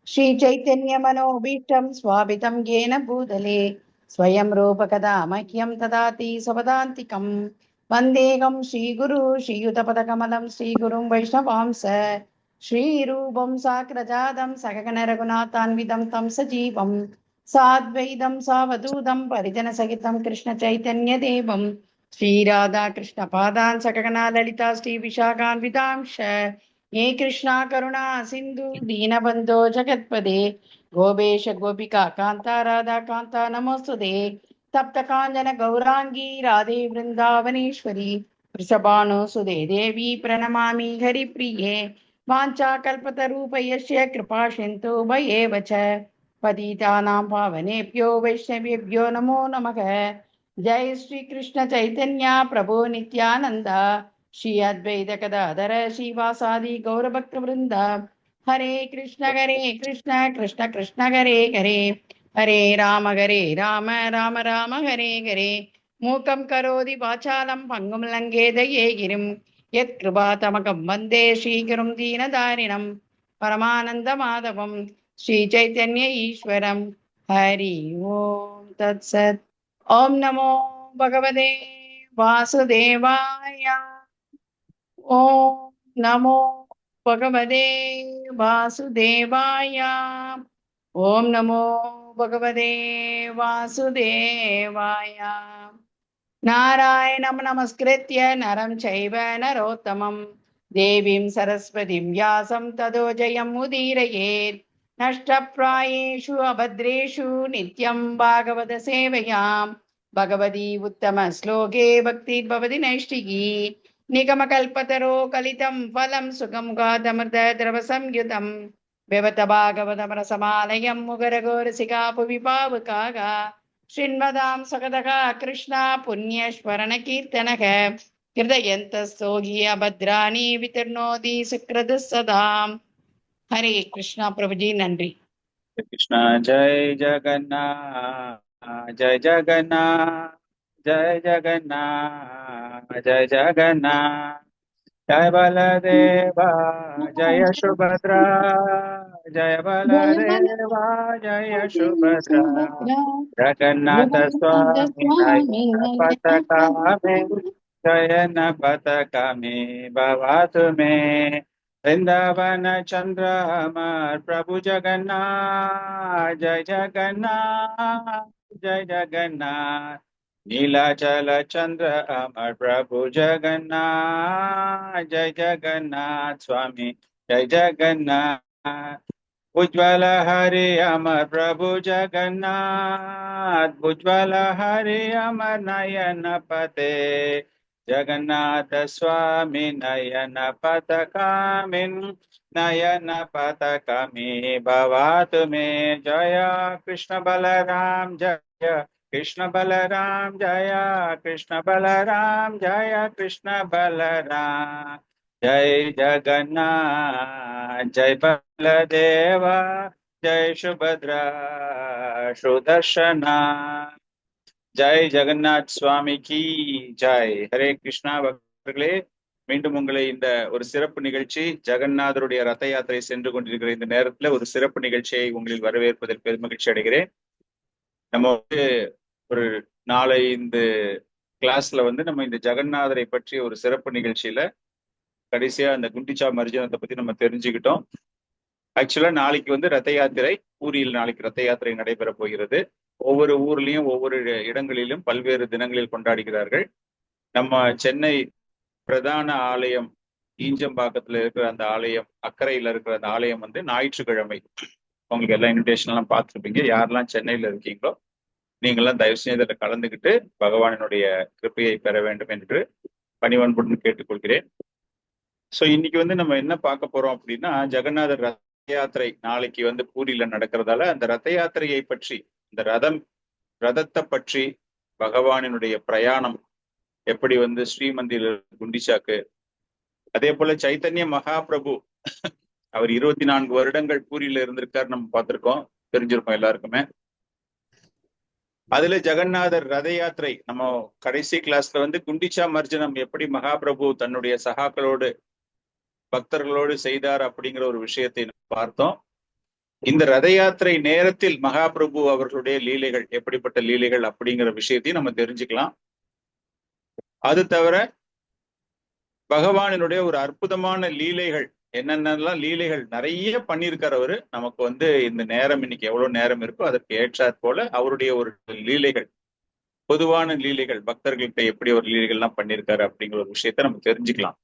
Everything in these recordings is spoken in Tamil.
श्रीचैतन्यमनोभीष्टं स्वाभितं येन भूतले स्वयं रूपकदा मह्यं ददाति स्वपदान्तिकं वन्देऽहं श्रीगुरु श्रीयुतपदकमलं श्रीगुरुं वैष्णवांस श्रीरूपं साग्रजातं सगगणरघुनाथान्वितं तं सजीवं साद्वैतं सावधूतं परिजनसहितं कृष्णचैतन्यदेवं श्रीराधाकृष्णपादान् सगगणा ललिता श्रीविशाखान्वितांश हे कृष्णा करुणा सिंधु दीनबंधो जगत्पदे गोपेश गोपिका कांता राधा कांता नमोस्तुते तप्त कांचन गौरांगी राधे वृंदावनेश्वरी वृषभानुसुदे देवी प्रणमामि हरिप्रिये वाञ्छाकल्पतरूपयस्य कृपा सिन्धु भयेव च पतितानां पावनेभ्यो वैष्णवेभ्यो नमो नमः। जय श्री कृष्ण चैतन्य प्रभु नित्यानंद श्री अद्वैत गदाधर श्रीवासादि गौरभक्त वृंद हरे कृष्ण कृष्ण कृष्ण हरे हरे हरे राम राम राम हरे हरे मूकं करोति वाचालं पङ्गुं लङ्घेतये गिरिं यत्कृपातमकं वन्दे श्रीगुरुं दीनदारिणं परमानन्दमाधवं श्रीचैतन्य ईश्वरं हरि ओं तत्सत्। ओम नमो भगवते वासुदेवाय। ओम नमो भगवते वासुदेवाय। ओम नमो भगवते वासुदेवाय। नारायणं नमस्कृत्य नरं चैव नरोत्तमं देवीं सरस्वतीं व्यासं ततो जयमुदीरयेत्। नष्टप्रायेषु अभद्रेषु नित्यं भागवत सेवयां भगवती उत्तमश्लोके भक्तिर्भवति नैष्टिकी। निगमकल्पतरो कलितं फलं सुखं गातमृतद्रवसंयुतं व्यवत भागवतमरसमालयं मुगरगोरसिका पुवि पावकाः शृण्वतां सकदः कृष्णा पुण्यस्मरणकीर्तनः हृदयन्तस्थो हि अभद्राणि वितर्णोति सुकृतः सदाम्। हरे कृष्णा प्रभु जी नன்றி। कृष्ण जय जगन्नाथ जय जगन्नाथ जय जगन्नाथ जय जगन्नाथ जय बलदेवा जय सुभद्रा जय जय बलदेवा जय सुभद्रा सुभद्रा जगन्नाथ जगन्नाथ स्वामी स्वामी नयन पताका शयन पताकामे भवातु मे वृंदावन चंद्र अमर प्रभु जगन्नाथ जय जगन्नाथ जय जगन्नाथ नीलाचल चंद्र अमर प्रभु जगन्नाथ जय जगन्नाथ स्वामी जय जगन्नाथ उज्ज्वल हरे अमर प्रभु जगन्नाथ उज्ज्वल हरे अमर नयन पते जगन्नाथ स्वामी नयन पतकामिन् नयन पतकामि भवातु मे जय कृष्ण बलराम जय कृष्ण बलराम जय कृष्ण बलराम जय कृष्ण बलराम जय जगन्नाथ जय बलदेवा जय सुभद्रा सुदर्शना ஜெய் ஜெகநாத் சுவாமிக்கு ஜெய். ஹரே கிருஷ்ணா பக்தர்களே, மீண்டும் உங்களை இந்த ஒரு சிறப்பு நிகழ்ச்சி ஜெகநாதருடைய ரத யாத்திரை சென்று கொண்டிருக்கிற இந்த நேரத்துல ஒரு சிறப்பு நிகழ்ச்சியை உங்களில் வரவேற்பதில் பெருமகிழ்ச்சி அடைகிறேன். நம்ம வந்து ஒரு நாளை இந்த கிளாஸ்ல வந்து நம்ம இந்த ஜெகநாதரை பற்றிய ஒரு சிறப்பு நிகழ்ச்சியில கடைசியா அந்த குண்டிச்சா மர்ஜனத்தை பத்தி நம்ம தெரிஞ்சுக்கிட்டோம். ஆக்சுவலா நாளைக்கு வந்து ரத யாத்திரை, பூரியில் நாளைக்கு ரத யாத்திரை நடைபெற போகிறது. ஒவ்வொரு ஊர்லயும் ஒவ்வொரு இடங்களிலும் பல்வேறு தினங்களில் கொண்டாடுகிறார்கள். நம்ம சென்னை பிரதான ஆலயம் ஈஞ்சம்பாக்கத்துல இருக்கிற அந்த ஆலயம், அக்கறையில இருக்கிற அந்த ஆலயம் வந்து ஞாயிற்றுக்கிழமை. உங்களுக்கு எல்லாம் இன்விடேஷன் எல்லாம் பார்த்துருப்பீங்க. யாரெல்லாம் சென்னையில இருக்கீங்களோ நீங்களாம் தயவு செய்து இதில் கலந்துக்கிட்டு பகவானினுடைய கிருப்பையை பெற வேண்டும் என்று பணிவன்புடன் கேட்டுக்கொள்கிறேன். ஸோ இன்னைக்கு வந்து நம்ம என்ன பார்க்க போறோம் அப்படின்னா, ஜெகநாதர் ரத யாத்திரை நாளைக்கு வந்து பூரியில நடக்கிறதால அந்த ரத யாத்திரையை பற்றி, இந்த ரதத்தை பற்றி, பகவானினுடைய பிரயாணம் எப்படி வந்து ஸ்ரீமந்திர குண்டிச்சாக்கு, அதே போல சைத்தன்ய மகாபிரபு அவர் 24 வருடங்கள் பூரியில இருந்திருக்காரு, நம்ம பார்த்திருக்கோம், தெரிஞ்சிருக்கோம் எல்லாருக்குமே. அதுல ஜெகநாதர் ரத யாத்திரை நம்ம கடைசி கிளாஸ்ல வந்து குண்டிச்சா மர்ஜனம் எப்படி மகாபிரபு தன்னுடைய சகாக்களோடு பக்தர்களோடு செய்தார் அப்படிங்கிற ஒரு விஷயத்தை பார்த்தோம். இந்த ரத யாத்திரை நேரத்தில் மகாபிரபு அவர்களுடைய லீலைகள் எப்படிப்பட்ட லீலைகள் அப்படிங்கிற விஷயத்தையும் நம்ம தெரிஞ்சுக்கலாம். அது தவிர பகவானினுடைய ஒரு அற்புதமான லீலைகள் என்னென்னலாம் லீலைகள் நிறைய பண்ணியிருக்கார் அவரு. நமக்கு இந்த நேரம் இன்னைக்கு எவ்வளவு நேரம் இருக்கோ அதற்கு ஏற்றாற் போல அவருடைய ஒரு லீலைகள், பொதுவான லீலைகள், பக்தர்கள்கிட்ட எப்படி ஒரு லீலைகள்லாம் பண்ணியிருக்காரு அப்படிங்கிற ஒரு விஷயத்த நம்ம தெரிஞ்சுக்கலாம்.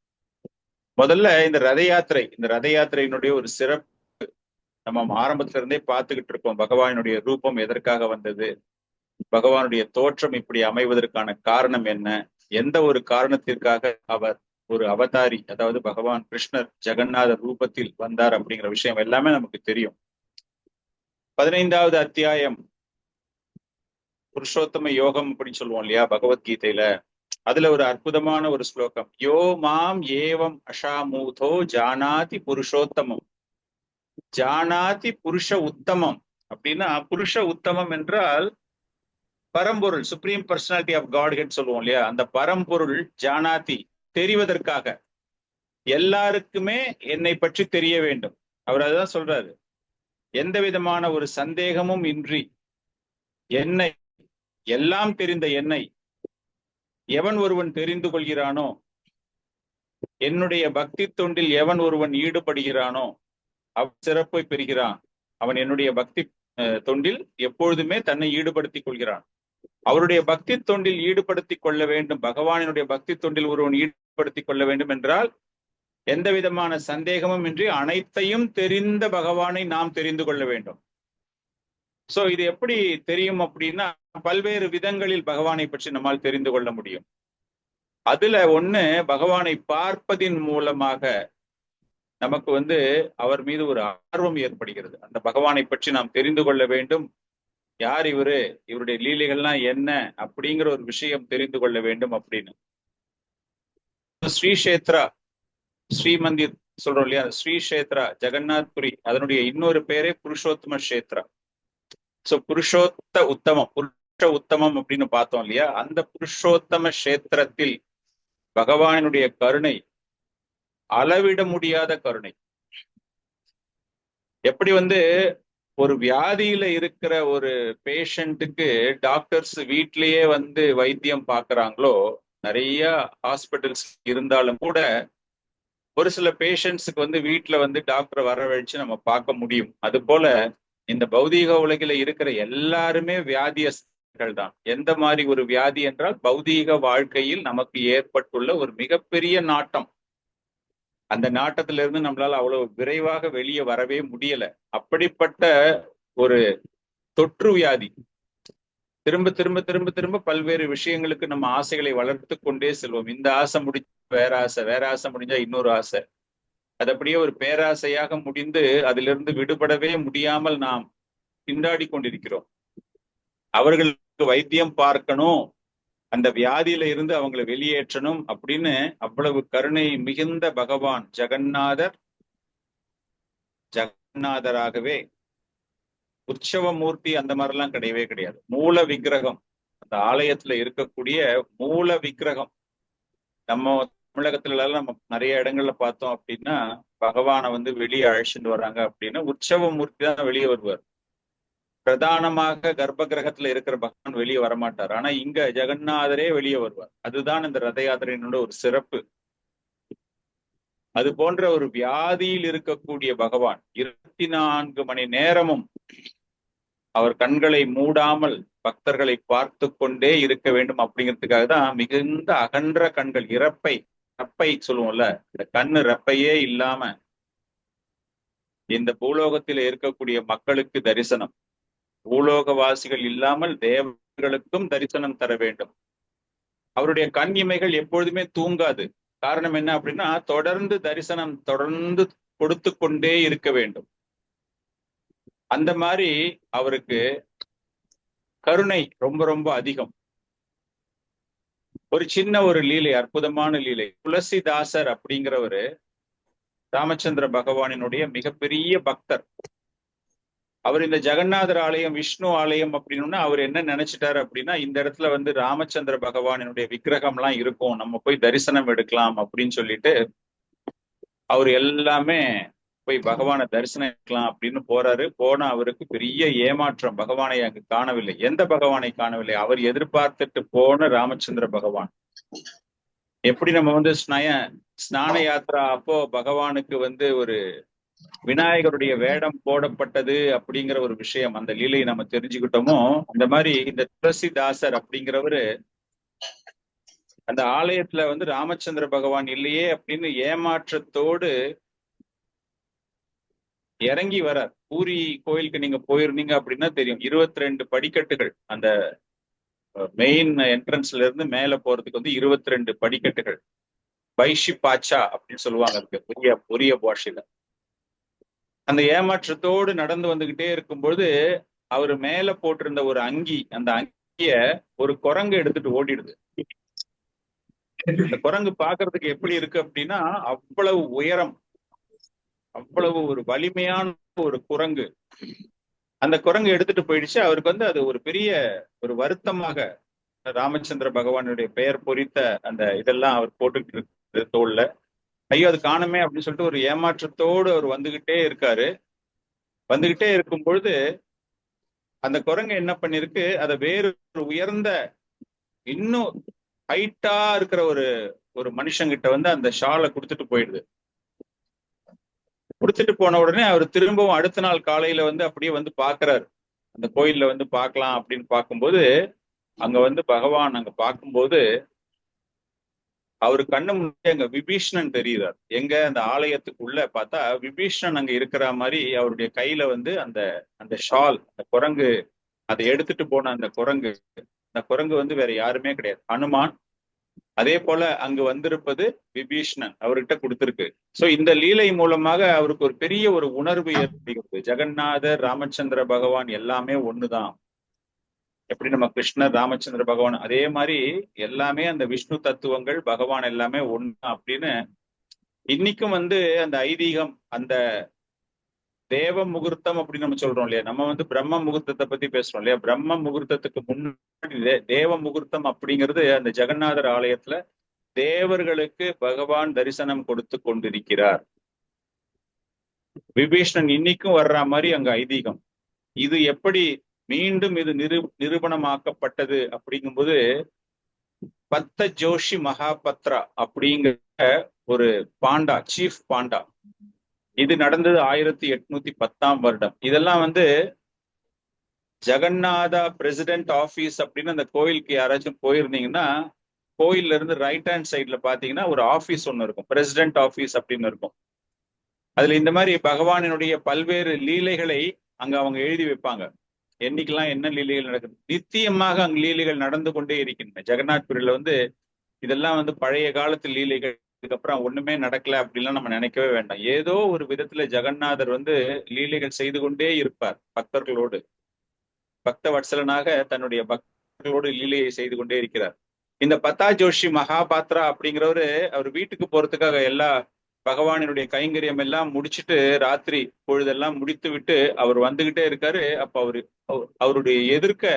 முதல்ல இந்த ரத யாத்திரையினுடைய ஒரு சிறப்பு நம்ம ஆரம்பத்துல இருந்தே பார்த்துக்கிட்டு இருக்கோம். பகவானுடைய ரூபம் எதற்காக வந்தது, பகவானுடைய தோற்றம் இப்படி அமைவதற்கான காரணம் என்ன, எந்த ஒரு காரணத்திற்காக அவர் ஒரு அவதாரி, அதாவது பகவான் கிருஷ்ணர் ஜெகநாதர் ரூபத்தில் வந்தார் அப்படிங்கிற விஷயம் எல்லாமே நமக்கு தெரியும். 15வது அத்தியாயம் புருஷோத்தம யோகம் அப்படின்னு சொல்லுவோம் இல்லையா பகவத்கீதையில, அதுல ஒரு அற்புதமான ஒரு ஸ்லோகம், யோ மாம் ஏவம் அஷாமூதோ ஜானாதி புருஷோத்தமம், ஜானாதி புருஷ உத்தமம். அப்படின்னா புருஷ உத்தமம் என்றால் பரம்பொருள், சுப்ரீம் பர்சனாலிட்டி ஆஃப் காட் சொல்லுவோம் இல்லையா, அந்த பரம்பொருள் ஜானாதி தெரிவதற்காக எல்லாருக்குமே என்னை பற்றி தெரிய வேண்டும். அவர் அதுதான் சொல்றாரு, எந்த விதமான ஒரு சந்தேகமும் இன்றி என்னை, எல்லாம் தெரிந்த என்னை எவன் ஒருவன் தெரிந்து கொள்கிறானோ, என்னுடைய பக்தி தொண்டில் எவன் ஒருவன் ஈடுபடுகிறானோ அவன் சிறப்பை பெறுகிறான். அவன் என்னுடைய பக்தி தொண்டில் எப்பொழுதுமே தன்னை ஈடுபடுத்திக் கொள்கிறான். அவருடைய பக்தி தொண்டில் ஈடுபடுத்திக் கொள்ள வேண்டும், பகவானினுடைய பக்தி தொண்டில் ஒருவன் ஈடுபடுத்திக் கொள்ள வேண்டும் என்றால் எந்த விதமான சந்தேகமும் இன்றி அனைத்தையும் தெரிந்த பகவானை நாம் தெரிந்து கொள்ள வேண்டும். சோ இது எப்படி தெரியும் அப்படின்னா, பல்வேறு விதங்களில் பகவானை பற்றி நம்மால் தெரிந்து கொள்ள முடியும். அதுல ஒண்ணு, பகவானை பார்ப்பதின் மூலமாக நமக்கு அவர் மீது ஒரு ஆர்வம் ஏற்படுகிறது. அந்த பகவானை பற்றி நாம் தெரிந்து கொள்ள வேண்டும், யார் இவரு, இவருடைய லீலைகள்லாம் என்ன அப்படிங்கிற ஒரு விஷயம் தெரிந்து கொள்ள வேண்டும் அப்படின்னு. ஸ்ரீஷேத்ரா, ஸ்ரீமந்திர் சொல்றோம் இல்லையா, ஸ்ரீஷேத்ரா ஜெகநாத்புரி, அதனுடைய இன்னொரு பேரே புருஷோத்தம கஷேத்ரா. சோ புருஷோத்த உத்தமம், புருஷ உத்தமம் அப்படின்னு பார்த்தோம் இல்லையா, அந்த புருஷோத்தம கஷேத்திரத்தில் பகவானுடைய கருணை அளவிட முடியாத கருணை. எப்படி ஒரு வியாதியில இருக்கிற ஒரு பேஷண்ட்டுக்கு டாக்டர்ஸ் வீட்லயே வைத்தியம் பார்க்கறாங்களோ, நிறைய ஹாஸ்பிட்டல்ஸ் இருந்தாலும் கூட ஒரு சில பேஷண்ட்ஸுக்கு வீட்டுல டாக்டரை வரவழைச்சு நம்ம பார்க்க முடியும். அது போல இந்த பௌதீக உலகில இருக்கிற எல்லாருமே வியாதியஸ்தர்கள் தான். எந்த மாதிரி ஒரு வியாதி என்றால், பௌதீக வாழ்க்கையில் நமக்கு ஏற்பட்டுள்ள ஒரு மிகப்பெரிய நாட்டம். அந்த நாட்டத்திலிருந்து நம்மளால அவ்வளவு விரைவாக வெளியே வரவே முடியல. அப்படிப்பட்ட ஒரு தொற்று வியாதி. திரும்ப திரும்ப திரும்ப திரும்ப பல்வேறு விஷயங்களுக்கு நம்ம ஆசைகளை வளர்த்து கொண்டே செல்வோம். இந்த ஆசை முடிஞ்ச வேற ஆசை, வேற ஆசை முடிஞ்சா இன்னொரு ஆசை. அது அப்படியே ஒரு பேராசையாக முடிந்து அதிலிருந்து விடுபடவே முடியாமல் நாம் திண்டாடி கொண்டிருக்கிறோம். அவர்களுக்கு வைத்தியம் பார்க்கணும், அந்த வியாதியில இருந்து அவங்களை வெளியேற்றணும் அப்படின்னு அவ்வளவு கருணை மிகுந்த பகவான் ஜெகநாதராகவே, உற்சவமூர்த்தி அந்த மாதிரிலாம் கிடையவே கிடையாது. மூல விக்கிரகம், அந்த ஆலயத்துல இருக்கக்கூடிய மூல விக்கிரகம். நம்ம தமிழகத்துல எல்லாம் நம்ம நிறைய இடங்கள்ல பார்த்தோம் அப்படின்னா, பகவானை வெளியே அழைச்சிட்டு வர்றாங்க அப்படின்னா உற்சவமூர்த்தி தான் வெளியே வருவார். பிரதானமாக கர்ப்ப கிரகத்துல இருக்கிற பகவான் வெளியே வரமாட்டார். ஆனா இங்க ஜெகநாதரே வெளியே வருவார். அதுதான் இந்த ரத யாத்திரையினோட ஒரு சிறப்பு. அது போன்ற ஒரு வியாதியில் இருக்கக்கூடிய பகவான் 24 மணி நேரமும் அவர் கண்களை மூடாமல் பக்தர்களை பார்த்து கொண்டே இருக்க வேண்டும் அப்படிங்கிறதுக்காக தான் மிகுந்த அகன்ற கண்கள், ரப்பை சொல்லுவோம்ல, இந்த கண்ணு ரப்பையே இல்லாம இந்த பூலோகத்தில் இருக்கக்கூடிய மக்களுக்கு தரிசனம், பூலோகவாசிகள் இல்லாமல் தேவர்களுக்கும் தரிசனம் தர வேண்டும். அவருடைய கண் இமைகள் எப்பொழுதுமே தூங்காது. காரணம் என்ன அப்படின்னா, தொடர்ந்து தரிசனம் தொடர்ந்து கொடுத்து கொண்டே இருக்க வேண்டும். அந்த மாதிரி அவருக்கு கருணை ரொம்ப ரொம்ப அதிகம். ஒரு சின்ன ஒரு லீலை, அற்புதமான லீலை. துளசிதாசர் அப்படிங்கிறவரு ராமச்சந்திர பகவானினுடைய மிகப்பெரிய பக்தர். அவர் இந்த ஜெகநாதர் ஆலயம், விஷ்ணு ஆலயம் அப்படின்னா அவர் என்ன நினைச்சிட்டாரு அப்படின்னா, இந்த இடத்துல ராமச்சந்திர பகவானினுடைய விக்கிரகம்லாம் இருக்கும், நம்ம போய் தரிசனம் எடுக்கலாம் அப்படின்னு சொல்லிட்டு அவர் எல்லாமே போய் பகவானை தரிசனிக்கலாம் அப்படின்னு போறாரு. போனா அவருக்கு பெரிய ஏமாற்றம். பகவானை அங்கு காணவில்லை. எந்த பகவானை காணவில்லை? அவர் எதிர்பார்த்துட்டு போன ராமச்சந்திர பகவான். எப்படி நம்ம வந்து ஸ்நான யாத்திரா அப்போ பகவானுக்கு வந்து ஒரு விநாயகருடைய வேடம் போடப்பட்டது அப்படிங்கிற ஒரு விஷயம், அந்த லீலையை நம்ம தெரிஞ்சுக்கிட்டோமோ, அந்த மாதிரி இந்த துளசிதாசர் அப்படிங்கிறவரு அந்த ஆலயத்துல வந்து ராமச்சந்திர பகவான் இல்லையே அப்படின்னு ஏமாற்றத்தோடு இறங்கி வரார். பூரி கோயிலுக்கு நீங்க போயிருந்தீங்க அப்படின்னா தெரியும், 22 படிக்கட்டுகள். அந்த மெயின் என்ட்ரன்ஸ்ல இருந்து மேல போறதுக்கு வந்து 22 படிக்கட்டுகள். பைஷி பாச்சா அப்படின்னு சொல்லுவாங்க அதுக்கு புரிய பாஷையில. அந்த ஏமாற்றத்தோடு நடந்து வந்துகிட்டே இருக்கும்போது அவர் மேல போட்டிருந்த ஒரு அங்கி, அந்த அங்கிய ஒரு குரங்கு எடுத்துட்டு ஓடிடுது. அந்த குரங்கு பாக்குறதுக்கு எப்படி இருக்கு அப்படின்னா, அவ்வளவு உயரம், அவ்வளவு ஒரு வலிமையான ஒரு குரங்கு. அந்த குரங்கு எடுத்துட்டு போயிடுச்சு. அவருக்கு வந்து அது ஒரு பெரிய ஒரு வருத்தமாக, ராமச்சந்திர பகவானுடைய பெயர் பொறித்த அந்த இதெல்லாம் அவர் போட்டுக்கிட்டு இருக்கு தோல்ல. ஐயோ அது காணுமே அப்படின்னு சொல்லிட்டு ஒரு ஏமாற்றத்தோடு அவர் வந்துகிட்டே இருக்காரு. வந்துகிட்டே இருக்கும் பொழுது அந்த குரங்கு என்ன பண்ணிருக்கு, அதை வேறு உயர்ந்த இன்னும் ஹைட்டா இருக்கிற ஒரு மனுஷங்கிட்ட வந்து அந்த ஷாலை கொடுத்துட்டு போயிடுது. கொடுத்துட்டு போன உடனே அவர் திரும்பவும் அடுத்த நாள் காலையில வந்து அப்படியே வந்து பாக்குறாரு. அந்த கோயில்ல வந்து பார்க்கலாம் அப்படின்னு பார்க்கும்போது அங்க வந்து பகவான் அங்க பார்க்கும்போது அவரு கண்ணு முன்னாடி அங்க விபீஷ்ணன் தெரியுறார். எங்க அந்த ஆலயத்துக்குள்ள பார்த்தா விபீஷ்ணன் அங்க இருக்கிற மாதிரி அவருடைய கையில வந்து அந்த அந்த ஷால், அந்த குரங்கு, அதை எடுத்துட்டு போன அந்த குரங்கு வந்து வேற யாருமே கிடையாது, ஹனுமான். அதே போல அங்கு வந்திருப்பது விபீஷ்ணன் அவர்கிட்ட கொடுத்திருக்கு. சோ இந்த லீலை மூலமாக அவருக்கு ஒரு பெரிய ஒரு உணர்வு ஏற்படுகிறது. ஜெகநாதர், ராமச்சந்திர பகவான் எல்லாமே ஒண்ணுதான். எப்படி நம்ம கிருஷ்ணர், ராமச்சந்திர பகவான், அதே மாதிரி எல்லாமே அந்த விஷ்ணு தத்துவங்கள், பகவான் எல்லாமே ஒண்ணு அப்படின்னு இன்னைக்கும் வந்து அந்த ஐதீகம், அந்த தேவ முகூர்த்தம் அப்படின்னு நம்ம சொல்றோம் இல்லையா. நம்ம வந்து பிரம்ம முகூர்த்தத்தை பத்தி பேசுறோம் இல்லையா. பிரம்ம முகூர்த்தத்துக்கு முன்னாடி தேவ முகூர்த்தம் அப்படிங்கிறது அந்த ஜெகநாதர் ஆலயத்துல தேவர்களுக்கு பகவான் தரிசனம் கொடுத்து கொண்டிருக்கிறார். விபீஷ்ணன் இன்னைக்கும் வர்ற மாதிரி அங்க ஐதீகம். இது எப்படி மீண்டும் இது நிரூபணமாக்கப்பட்டது அப்படிங்கும்போது, பத்த ஜோஷி மகாபத்ரா அப்படிங்கிற ஒரு பாண்டா, சீஃப் பாண்டா, இது நடந்தது 1810 வருடம். இதெல்லாம் வந்து ஜெகநாதா பிரசிடென்ட் ஆபீஸ் அப்படின்னு அந்த கோயிலுக்கு யாராச்சும் போயிருந்தீங்கன்னா, கோயில்ல இருந்து ரைட் ஹேண்ட் சைட்ல பாத்தீங்கன்னா ஒரு ஆபீஸ் ஒண்ணு இருக்கும், பிரசிடென்ட் ஆபீஸ் அப்படின்னு இருக்கும். அதுல இந்த மாதிரி பகவானினுடைய பல்வேறு லீலைகளை அங்க அவங்க எழுதி வைப்பாங்க. என்னைக்கெல்லாம் என்ன லீலைகள் நடக்குது, நித்தியமாக அங்கு லீலைகள் நடந்து கொண்டே இருக்கின்றன. ஜெகநாத்புரியில வந்து இதெல்லாம் வந்து பழைய காலத்து லீலைகள், இதுக்கப்புறம் ஒண்ணுமே நடக்கல அப்படின்லாம் நம்ம நினைக்கவே வேண்டாம். ஏதோ ஒரு விதத்துல ஜெகநாதர் வந்து லீலைகள் செய்து கொண்டே இருப்பார் பக்தர்களோடு. பக்த வத்சலனாக தன்னுடைய பக்தர்களோடு லீலையை செய்து கொண்டே இருக்கிறார். இந்த பத்தா ஜோஷி மகாபாத்ரா அப்படிங்கிறவரு அவர் வீட்டுக்கு போறதுக்காக எல்லா பகவானினுடைய கைங்கரியம் எல்லாம் முடிச்சுட்டு ராத்திரி பொழுதெல்லாம் முடித்து விட்டு அவர் வந்துகிட்டே இருக்காரு. அப்ப அவருடைய எதிர்க்க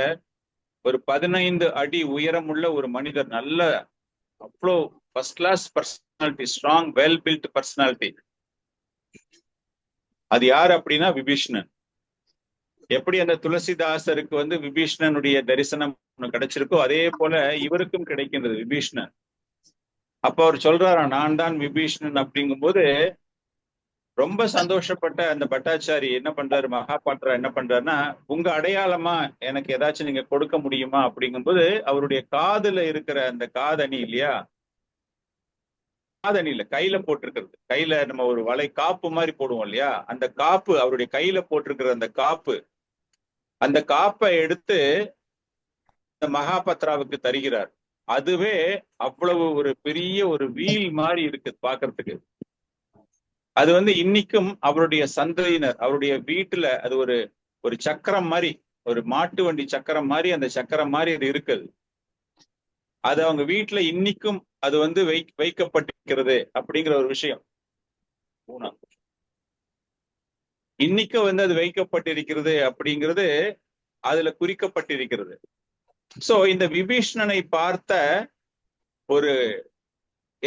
ஒரு 15 அடி உயரமுள்ள ஒரு மனிதர், நல்ல அவ்வளோ first class personality, strong well built personality. அது யாரு அப்படின்னா விபீஷ்ணன். எப்படி அந்த துளசிதாசருக்கு வந்து விபீஷ்ணனுடைய தரிசனம் கிடைச்சிருக்கோ அதே போல இவருக்கும் கிடைக்கின்றது விபீஷ்ணன். அப்ப அவர் சொல்றாரா, நான் தான் விபீஷ்ணன் அப்படிங்கும்போது ரொம்ப சந்தோஷப்பட்ட அந்த பட்டாச்சாரி என்ன பண்றாரு, மகாபாத்ரா என்ன பண்றாருன்னா, உங்க அடையாளமா எனக்கு ஏதாச்சும் நீங்க கொடுக்க முடியுமா அப்படிங்கும்போது அவருடைய காதுல இருக்கிற அந்த காதணி இல்லையா, காதணியில கையில போட்டிருக்கிறது, கையில நம்ம ஒரு வளை காப்பு மாதிரி போடுவோம் இல்லையா, அந்த காப்பு, அவருடைய கையில போட்டிருக்கிற அந்த காப்பை எடுத்து இந்த மகாபத்ராவுக்கு தருகிறார். அதுவே அவ்வளவு ஒரு பெரிய ஒரு வீல் மாதிரி இருக்கு பாக்குறதுக்கு. அது வந்து இன்னைக்கும் அவருடைய சந்ததியினர் அவருடைய வீட்டுல அது ஒரு சக்கரம் மாதிரி, ஒரு மாட்டு வண்டி சக்கரம் மாதிரி, அந்த சக்கரம் மாதிரி அது இருக்குது. அது அவங்க வீட்டுல இன்னைக்கும் அது வந்து வைக்கப்பட்டிருக்கிறது அப்படிங்கிற ஒரு விஷயம் இன்னைக்கும் வந்து அது வைக்கப்பட்டிருக்கிறது அப்படிங்கிறது அதுல குறிக்கப்பட்டிருக்கிறது. சோ இந்த விபீஷ்ணனை பார்த்த ஒரு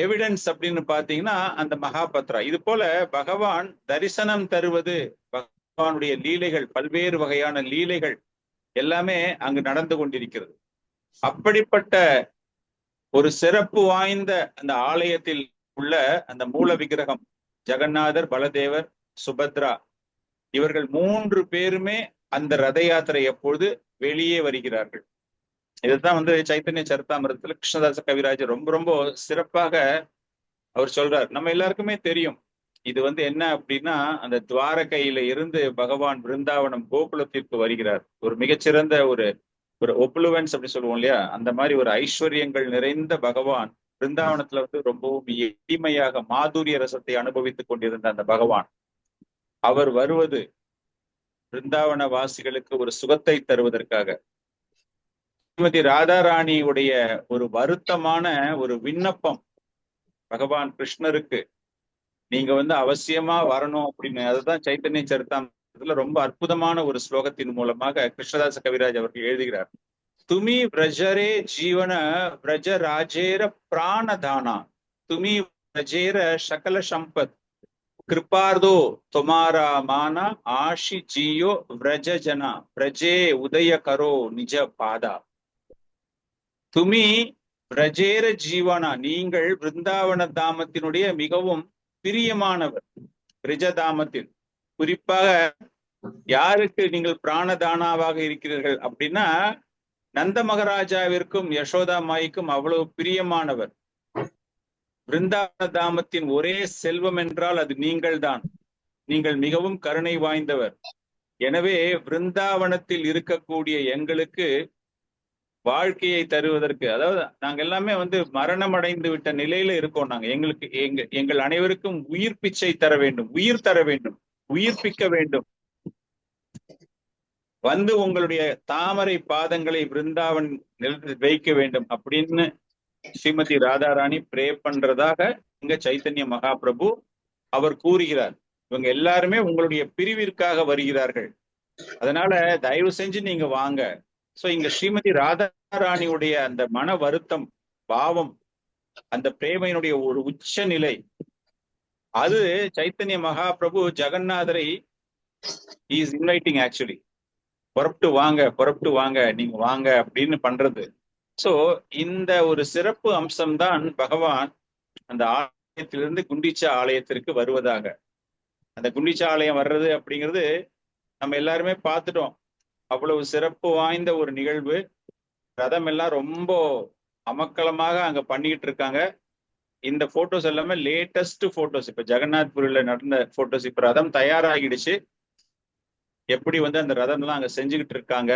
எவிடன்ஸ் அப்படின்னு பாத்தீங்கன்னா அந்த மகாபத்ரா. இது போல பகவான் தரிசனம் தருவது, பகவானுடைய லீலைகள், பல்வேறு வகையான லீலைகள் எல்லாமே அங்கு நடந்து கொண்டிருக்கிறது. அப்படிப்பட்ட ஒரு சிறப்பு வாய்ந்த அந்த ஆலயத்தில் உள்ள அந்த மூல விக்கிரகம் ஜெகநாதர், பலதேவர், சுபத்ரா, இவர்கள் 3 பேருமே அந்த ரத யாத்திரை எப்பொழுது வெளியே வருகிறார்கள். இதுதான் வந்து சைத்தன்ய சரிதாமிரத்துல கிருஷ்ணதாச கவிராஜர் ரொம்ப ரொம்ப சிறப்பாக அவர் சொல்றார். நம்ம எல்லாருக்குமே தெரியும் இது வந்து என்ன அப்படின்னா, அந்த துவாரகையில இருந்து பகவான் பிருந்தாவனம் கோகுலத்திற்கு வருகிறார். ஒரு மிகச்சிறந்த ஒரு ஒப்புளுவன்ஸ் அப்படி சொல்லுவோம் இல்லையா, அந்த மாதிரி ஒரு ஐஸ்வர்யங்கள் நிறைந்த பகவான் பிருந்தாவனத்துல வந்து ரொம்பவும் எளிமையாக மாதுரிய ரசத்தை அனுபவித்துக் கொண்டிருந்த அந்த பகவான் அவர் வருவது பிருந்தாவன வாசிகளுக்கு ஒரு சுகத்தை தருவதற்காக. ஸ்ரீமதி ராதாராணியுடைய ஒரு வருத்தமான ஒரு விண்ணப்பம் பகவான் கிருஷ்ணருக்கு, நீங்க வந்து அவசியமா வரணும் அப்படின்னு. அதுதான் சைத்தன்ய சரிதாமிரத்துல ரொம்ப அற்புதமான ஒரு ஸ்லோகத்தின் மூலமாக கிருஷ்ணதாச கவிராஜ் அவர்கள் எழுதுகிறார். துமி பிரஜரே ஜீவன பிரஜ ராஜேர பிராணதானா, துமி பிரஜேர சகல சம்பத் கிருபார்தோ துமாரா மானா ஆஷி ஜியோ விரஜ ஜனா பிரஜே உதய கரோ நிஜ பாதா. துமி பிரஜேர ஜீவனா, நீங்கள் பிருந்தாவன தாமத்தினுடைய மிகவும் பிரியமானவர். பிரிஜதாமத்தில் குறிப்பாக யாருக்கு நீங்கள் பிராணதானாவாக இருக்கிறீர்கள் அப்படின்னா, நந்த மகாராஜாவிற்கும் யசோதா மாய்க்கும் அவ்வளவு பிரியமானவர். பிருந்தாவன தாமத்தின் ஒரே செல்வம் என்றால் அது நீங்கள் தான். நீங்கள் மிகவும் கருணை வாய்ந்தவர். எனவே பிருந்தாவனத்தில் இருக்கக்கூடிய எங்களுக்கு வாழ்க்கையை தருவதற்கு, அதாவது நாங்க எல்லாமே வந்து மரணம் அடைந்து விட்ட நிலையில இருக்கோம். நாங்க எங்களுக்கு எங்கள் அனைவருக்கும் உயிர் பிச்சை தர வேண்டும், உயிர் தர வேண்டும், உயிர்ப்பிக்க வேண்டும். வந்து உங்களுடைய தாமரை பாதங்களை பிருந்தாவன் நிலத்தில் வைக்க வேண்டும் அப்படின்னு ஸ்ரீமதி ராதாராணி பிரே பண்றதாக இங்க சைத்தன்ய மகாபிரபு அவர் கூறுகிறார். இவங்க எல்லாருமே உங்களுடைய பிரிவிற்காக வருகிறார்கள், அதனால தயவு செஞ்சு நீங்க வாங்க. சோ இங்க ஸ்ரீமதி ராதாராணியுடைய அந்த மன வருத்தம், பாவம், அந்த பிரேமையினுடைய ஒரு உச்ச நிலை, அது சைத்தன்ய மகாபிரபு ஜெகநாதரை இஸ் இன்வைட்டிங், ஆக்சுவலி புறப்பட்டு வாங்க நீங்க வாங்க அப்படின்னு பண்றது. சோ இந்த ஒரு சிறப்பு அம்சம்தான் பகவான் அந்த ஆலயத்திலிருந்து குண்டிச்சா ஆலயத்திற்கு வருவதாக. அந்த குண்டிச்சா ஆலயம் வர்றது அப்படிங்கிறது நம்ம எல்லாருமே பார்த்துட்டோம். அவ்வளவு சிறப்பு வாய்ந்த ஒரு நிகழ்வு. ரதம் எல்லாம் ரொம்ப அமக்கலமாக அங்க பண்ணிக்கிட்டு இருக்காங்க. இந்த போட்டோஸ் எல்லாமே லேட்டஸ்ட் போட்டோஸ். இப்ப ஜெகநாத்பூரில் நடந்த போட்டோஸ். இப்ப ரதம் தயாராகிடுச்சு. எப்படி வந்து அந்த ரதம் எல்லாம் அங்க செஞ்சுக்கிட்டு இருக்காங்க,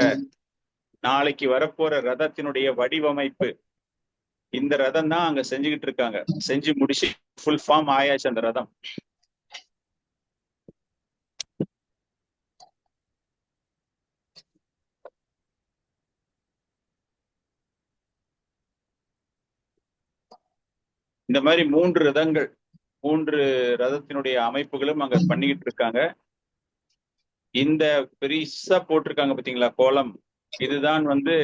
நாளைக்கு வரப்போற ரதத்தினுடைய வடிவமைப்பு, இந்த ரதம் தான் அங்க செஞ்சுக்கிட்டு இருக்காங்க. செஞ்சு முடிச்சு ஃபுல் ஃபார்ம் ஆயாச்சு அந்த ரதம். இந்த மாதிரி 3 ரதங்கள், 3 ரதத்தினுடைய அமைப்புகளும் அங்க பண்ணிக்கிட்டு இருக்காங்க. இந்த பெரிசா போட்டிருக்காங்க பாத்தீங்களா கோலம், இதுதான் வந்து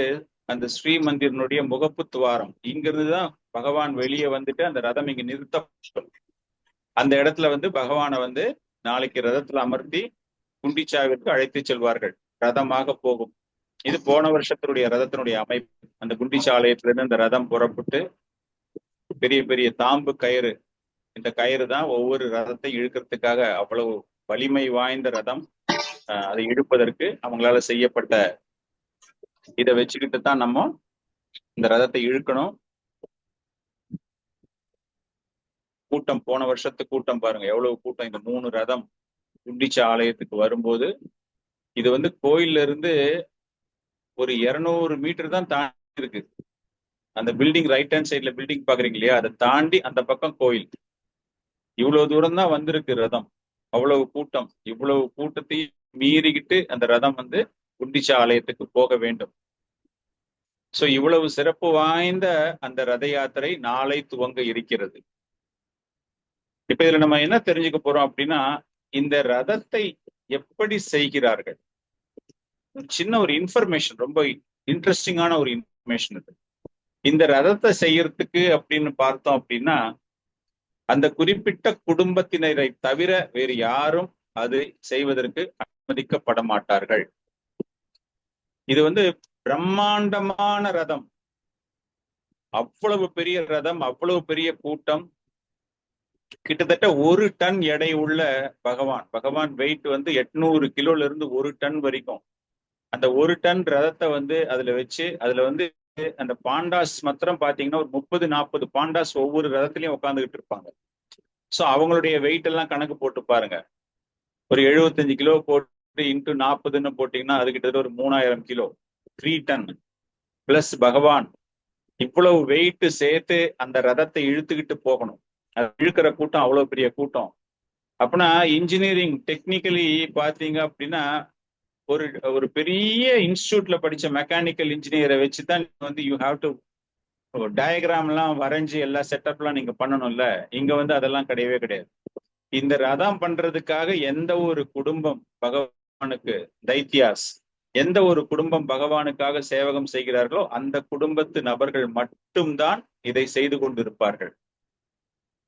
அந்த ஸ்ரீ மந்திரனுடைய முகப்பு துவாரம். இங்கிருந்துதான் பகவான் வெளியே வந்துட்டு அந்த ரதம் இங்க நிறுத்தப்படும். அந்த இடத்துல வந்து பகவானை வந்து நாளைக்கு ரதத்துல அமர்த்தி குண்டிச்சாவிற்கு அழைத்து செல்வார்கள், ரதமாக போகும். இது போன வருஷத்தினுடைய ரதத்தினுடைய அமைப்பு. அந்த குண்டிச்சா ஆலயத்திலிருந்து அந்த ரதம் புறப்பட்டு பெரிய பெரிய தாம்பு கயிறு, இந்த கயிறு தான் ஒவ்வொரு ரதத்தை இழுக்கிறதுக்காக, அவ்வளவு வலிமை வாய்ந்த ரதம். அதை இழுப்பதற்கு அவங்களால செய்யப்பட்ட இதை வச்சுக்கிட்டு தான் நம்ம இந்த ரதத்தை இழுக்கணும். கூட்டம், போன வருஷத்து கூட்டம் பாருங்க எவ்வளவு கூட்டம். இந்த 3 ரதம் குண்டிச்சா ஆலயத்துக்கு வரும்போது, இது வந்து கோயில்ல இருந்து ஒரு 200 மீட்டர் தான் தாண்டி இருக்கு. அந்த பில்டிங் ரைட் ஹேண்ட் சைட்ல பில்டிங் பாக்குறீங்க இல்லையா, அதை தாண்டி அந்த பக்கம் கோயில். இவ்வளவு தூரம் தான் வந்திருக்கு ரதம். அவ்வளவு கூட்டம், இவ்வளவு கூட்டத்தையும் மீறிக்கிட்டு அந்த ரதம் வந்து குண்டிச்சா ஆலயத்துக்கு போக வேண்டும். சோ இவ்வளவு சிறப்பு வாய்ந்த அந்த ரத யாத்திரை நாளை துவங்க இருக்கிறது. இப்ப இதுல நம்ம என்ன தெரிஞ்சுக்க போறோம் அப்படின்னா, இந்த ரதத்தை எப்படி செய்கிறார்கள். சின்ன ஒரு இன்ஃபர்மேஷன், ரொம்ப இன்ட்ரெஸ்டிங்கான ஒரு இன்ஃபர்மேஷன் இது. இந்த ரதத்தை செய்யறதுக்கு அப்படின்னு பார்த்தோம் அப்படின்னா, அந்த குறிப்பிட்ட குடும்பத்தினரை தவிர வேறு யாரும் அது செய்வதற்கு அனுமதிக்கப்பட மாட்டார்கள். இது வந்து பிரம்மாண்டமான ரதம், அவ்வளவு பெரிய ரதம், அவ்வளவு பெரிய கூட்டம். கிட்டத்தட்ட 1 டன் எடை உள்ள பகவான் வெயிட் வந்து 800 கிலோல இருந்து 1 டன் வரைக்கும். அந்த 1 டன் ரதத்தை வந்து அதுல வச்சு, அதுல வந்து அந்த பாண்டாஸ் மாத்திரம் பாத்தீங்கன்னா ஒரு 30-40 பாண்டாஸ் ஒவ்வொரு ரதத்திலையும் உட்காந்துக்கிட்டு இருப்பாங்க. சோ அவங்களுடைய வெயிட் எல்லாம் கணக்கு போட்டு பாருங்க. ஒரு 75 கிலோ போட்டு இன்ட்டு 40ன்னு போட்டீங்கன்னா அது கிட்டத்தட்ட ஒரு 3000 கிலோ. 3 டன் பிளஸ் பகவான் இவ்வளவு வெயிட் சேர்த்து அந்த ரதத்தை இழுத்துக்கிட்டு போகணும். அது இழுக்கிற கூட்டம் அவ்வளவு பெரிய கூட்டம். அப்படின்னா இன்ஜினியரிங் டெக்னிக்கலி பாத்தீங்க அப்படின்னா ஒரு பெரிய இன்ஸ்டியூட்ல படிச்ச மெக்கானிக்கல் இன்ஜினியரை வச்சுதான் வந்து யூ ஹாவ் டு டயக்ராம் எல்லாம் வரைஞ்சி எல்லா செட்டப்லாம் நீங்க பண்ணணும்ல. இங்க வந்து அதெல்லாம் கிடையவே கிடையாது. இந்த ரதம் பண்றதுக்காக எந்த ஒரு குடும்பம் பகவானுக்கு தைத்தியாஸ் எந்த ஒரு குடும்பம் பகவானுக்காக சேவகம் செய்கிறார்களோ அந்த குடும்பத்து நபர்கள் மட்டும்தான் இதை செய்து கொண்டிருப்பார்கள்.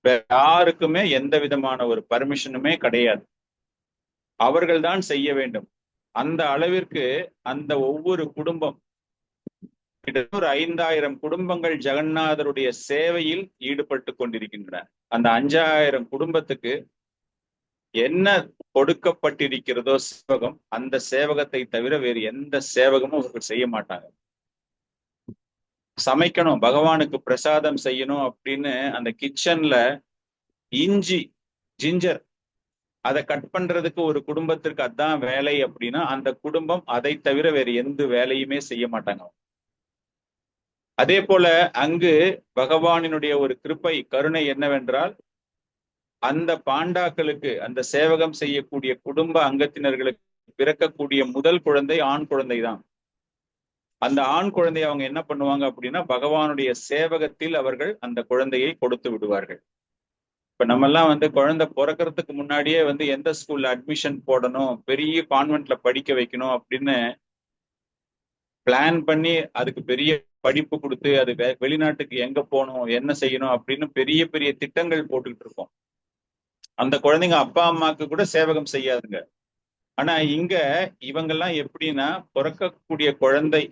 வேற யாருக்குமே எந்த விதமான ஒரு பர்மிஷனுமே கிடையாது. அவர்கள் தான் செய்ய வேண்டும். அந்த அளவிற்கு அந்த ஒவ்வொரு குடும்பம் கிட்டத்தட்ட ஒரு 5000 குடும்பங்கள் ஜெகநாதருடைய சேவையில் ஈடுபட்டு கொண்டிருக்கின்றன. அந்த 5000 குடும்பத்துக்கு என்ன கொடுக்கப்பட்டிருக்கிறதோ சேவகம், அந்த சேவகத்தை தவிர வேறு எந்த சேவகமும் அவர்கள் செய்ய மாட்டாங்க. சமைக்கணும், பகவானுக்கு பிரசாதம் செய்யணும் அப்படின்னு அந்த கிச்சன்ல இஞ்சி ஜிஞ்சர் அதை கட் பண்றதுக்கு ஒரு குடும்பத்திற்கு அதான் வேலை அப்படின்னா அந்த குடும்பம் அதை தவிர வேறு எந்த வேலையுமே செய்ய மாட்டாங்க. அதே போல அங்கு பகவானினுடைய ஒரு கிருபை கருணை என்னவென்றால் அந்த பாண்டாக்களுக்கு அந்த சேவகம் செய்யக்கூடிய குடும்ப அங்கத்தினர்களுக்கு பிறக்கக்கூடிய முதல் குழந்தை ஆண் குழந்தை தான். அந்த ஆண் குழந்தையை அவங்க என்ன பண்ணுவாங்க அப்படின்னா பகவானுடைய சேவகத்தில் அவர்கள் அந்த குழந்தையை கொடுத்து விடுவார்கள். இப்ப நம்ம எல்லாம் வந்து குழந்தை பிறக்கிறதுக்கு முன்னாடியே வந்து எந்த ஸ்கூல்ல அட்மிஷன் போடணும், பெரிய கான்வென்ட்ல படிக்க வைக்கணும் அப்படின்னு பிளான் பண்ணி அதுக்கு பெரிய படிப்பு கொடுத்து அது வெளிநாட்டுக்கு எங்க போகணும் என்ன செய்யணும் அப்படின்னு பெரிய பெரிய திட்டங்கள் போட்டுக்கிட்டு இருக்கோம். அந்த குழந்தைங்க அப்பா அம்மாவுக்கு கூட சேவகம் செய்யாதுங்க. ஆனா இங்க இவங்கெல்லாம் எப்படின்னா பிறக்கக்கூடிய குழந்தை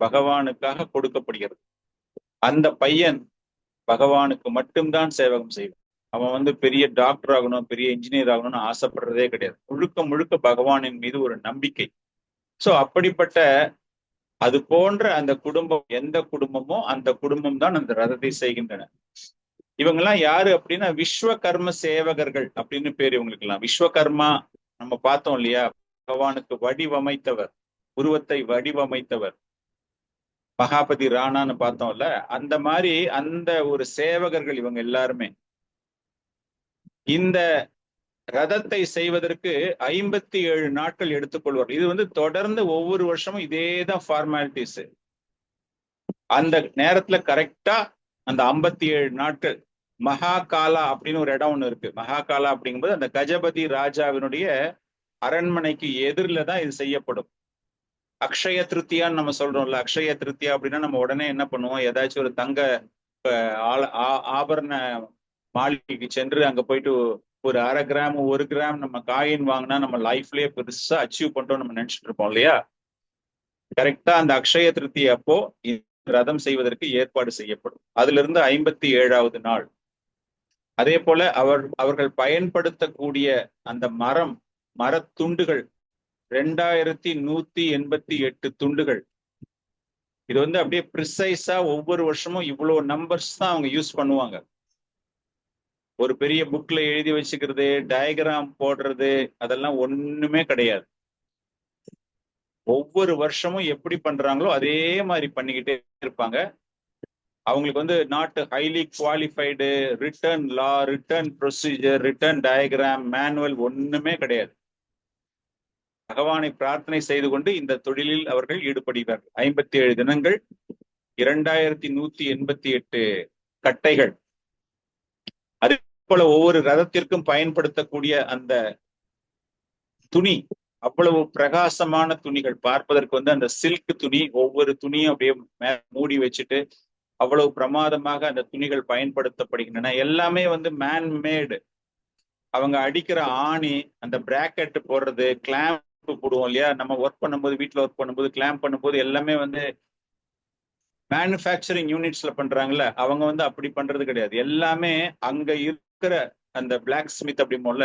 பகவானுக்காக கொடுக்கப்படுகிறது. அந்த பையன் பகவானுக்கு மட்டும்தான் சேவகம் செய்வான். அவன் வந்து பெரிய டாக்டர் ஆகணும், பெரிய இன்ஜினியர் ஆகணும்னு ஆசைப்படுறதே கிடையாது. முழுக்க முழுக்க பகவானின் மீது ஒரு நம்பிக்கை. சோ அப்படிப்பட்ட அது போன்ற அந்த குடும்பம் எந்த குடும்பமோ அந்த குடும்பம் தான் அந்த ரதத்தை செய்கின்றன. இவங்கெல்லாம் யாரு அப்படின்னா விஸ்வகர்ம சேவகர்கள் அப்படின்னு பேர் இவங்களுக்கு எல்லாம். விஸ்வகர்மா நம்ம பார்த்தோம் இல்லையா, பகவானுக்கு வடிவமைத்தவர், உருவத்தை வடிவமைத்தவர், மகாபதி ராணான்னு பார்த்தோம்ல, அந்த மாதிரி அந்த ஒரு சேவகர்கள் இவங்க எல்லாருமே. இந்த ரதத்தை செய்வதற்கு 57 நாட்கள் எடுத்துக்கொள்வார். இது வந்து தொடர்ந்து ஒவ்வொரு வருஷமும் இதேதான் ஃபார்மாலிட்டிஸ். அந்த நேரத்துல கரெக்டா அந்த 57 நாட்கள் மகாகாலா அப்படின்னு ஒரு இடம் ஒண்ணு இருக்கு. மகாகாலா அப்படிங்கும்போது அந்த கஜபதி ராஜாவினுடைய அரண்மனைக்கு எதிரில தான் இது செய்யப்படும். அக்ஷய திருத்தியான்னு நம்ம சொல்றோம்ல, அக்ஷய திருத்தியா அப்படின்னா நம்ம உடனே என்ன பண்ணுவோம், ஏதாச்சும் ஒரு தங்க ஆபரண மாளிகைக்கு சென்று அங்க போயிட்டு ஒரு 1/2 கிராம் 1 கிராம் நம்ம காயின் வாங்கினா நம்ம லைஃப்லயே பெருசா அச்சீவ் பண்றோம் நம்ம நினைச்சிட்டு இருப்போம் இல்லையா. கரெக்டா அந்த அக்ஷய திருத்தி அப்போ ரதம் செய்வதற்கு ஏற்பாடு செய்யப்படும். அதுல இருந்து 57வது நாள். அதே போல அவர்கள் பயன்படுத்தக்கூடிய அந்த மரத்துண்டுகள் 2188 துண்டுகள். இது வந்து அப்படியே ப்ரிசைஸா ஒவ்வொரு வருஷமும் இவ்வளவு நம்பர்ஸ் தான் அவங்க யூஸ் பண்ணுவாங்க. ஒரு பெரிய புக்ல எழுதி வச்சுக்கிறது, டயக்ராம் போடுறது அதெல்லாம் ஒண்ணுமே கிடையாது. ஒவ்வொரு வருஷமும் எப்படி பண்றாங்களோ அதே மாதிரி பண்ணிக்கிட்டே இருப்பாங்க. அவங்களுக்கு வந்து not highly qualified return law, return procedure, return diagram, manual ஒண்ணுமே கிடையாது. பகவானை பிரார்த்தனை செய்து கொண்டு இந்த தொழிலில் அவர்கள் ஈடுபடுகிறார்கள். 57 தினங்கள், 2188 கட்டைகள். அதே போல ஒவ்வொரு ரதத்திற்கும் பயன்படுத்தக்கூடிய அந்த துணி அவ்வளவு பிரகாசமான துணிகள். பார்ப்பதற்கு வந்து அந்த சில்க் துணி, ஒவ்வொரு துணியும் அப்படியே மூடி வச்சுட்டு அவ்வளவு பிரமாதமாக அந்த துணிகள் பயன்படுத்தப்படுகின்றன. எல்லாமே வந்து மேன்மேடு. அவங்க அடிக்கிற ஆணி, அந்த பிராக்கெட் போடுறது, கிளாம்ப் போடுவோம் இல்லையா, நம்ம ஒர்க் பண்ணும்போது, வீட்டுல ஒர்க் பண்ணும்போது கிளாம்ப் பண்ணும்போது எல்லாமே வந்து மேனுஃபேக்சரிங் யூனிட்ஸ்ல பண்றாங்கல்ல, அவங்க வந்து அப்படி பண்றது கிடையாது. எல்லாமே அங்க இருக்கிற அந்த பிளாக் ஸ்மித் அப்படிமோல,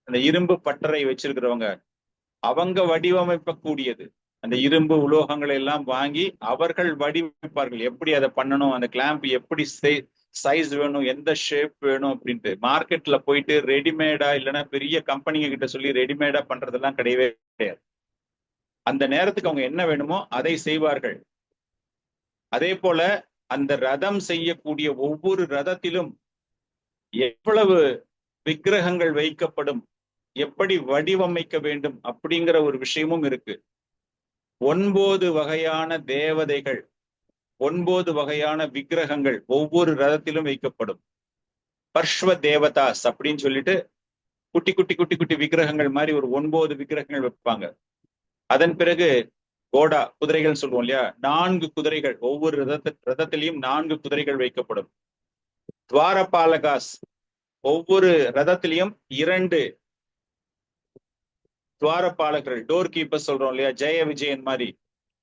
அந்த இரும்பு பட்டறை வச்சிருக்கிறவங்க, அவங்க வடிவமைக்கக்கூடியது. அந்த இரும்பு உலோகங்களை எல்லாம் வாங்கி அவர்கள் வடிவமைப்பார்கள். எப்படி அதை பண்ணணும், அந்த கிளாம்ப் எப்படி சைஸ் வேணும், எந்த ஷேப் வேணும் அப்படின்ட்டு. மார்க்கெட்ல போயிட்டு ரெடிமேடா இல்லைன்னா பெரிய கம்பெனிங்க கிட்ட சொல்லி ரெடிமேடா பண்றதெல்லாம் கிடையவே கிடையாது. அந்த நேரத்துக்கு அவங்க என்ன வேணுமோ அதை செய்வார்கள். அதே போல அந்த ரதம் செய்யக்கூடிய ஒவ்வொரு ரதத்திலும் எவ்வளவு விக்கிரகங்கள் வைக்கப்படும், எப்படி வடிவமைக்க வேண்டும் அப்படிங்கிற ஒரு விஷயமும் இருக்கு. 9 வகையான தேவதைகள், 9 வகையான விக்கிரகங்கள் ஒவ்வொரு ரதத்திலும் வைக்கப்படும். பர்ஷ்வ தேவதாஸ் அப்படின்னு சொல்லிட்டு குட்டி குட்டி குட்டி குட்டி விக்கிரகங்கள் மாதிரி ஒரு 9 விக்கிரகங்கள் வைப்பாங்க. அதன் பிறகு கோடா, குதிரைகள் சொல்லுவோம் இல்லையா, 4 குதிரைகள், ஒவ்வொரு ரதத்திலையும் 4 குதிரைகள் வைக்கப்படும். துவாரபாலகாஸ், ஒவ்வொரு ரதத்திலையும் 2 துவாரபாலகர்கள், டோர் கீப்பர் சொல்றோம் இல்லையா, ஜெய விஜயன் மாதிரி,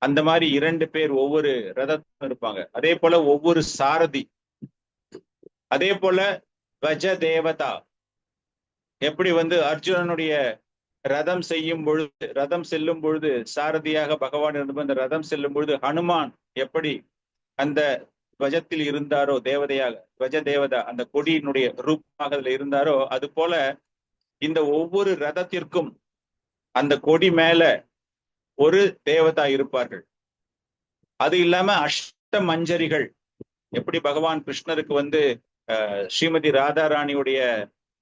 அந்த மாதிரி 2 பேர் ஒவ்வொரு ரதத்திலும் இருப்பாங்க. அதே போல ஒவ்வொரு சாரதி, அதே போல வஜ தேவதா, எப்படி வந்து அர்ஜுனனுடைய ரதம் செய்யும் பொழுது, ரதம் செல்லும் பொழுது சாரதியாக பகவான் இருந்து அந்த ரதம் செல்லும் பொழுது ஹனுமான் எப்படி அந்த துவஜத்தில் இருந்தாரோ, தேவதையாக துவஜ தேவதா அந்த கொடியினுடைய ரூபமாக அதுல இருந்தாரோ, அது போல இந்த ஒவ்வொரு ரதத்திற்கும் அந்த கொடி மேல ஒரு தேவதா இருப்பார்கள். அது இல்லாம அஷ்ட மஞ்சரிகள், எப்படி பகவான் கிருஷ்ணருக்கு வந்து ஸ்ரீமதி ராதாராணியுடைய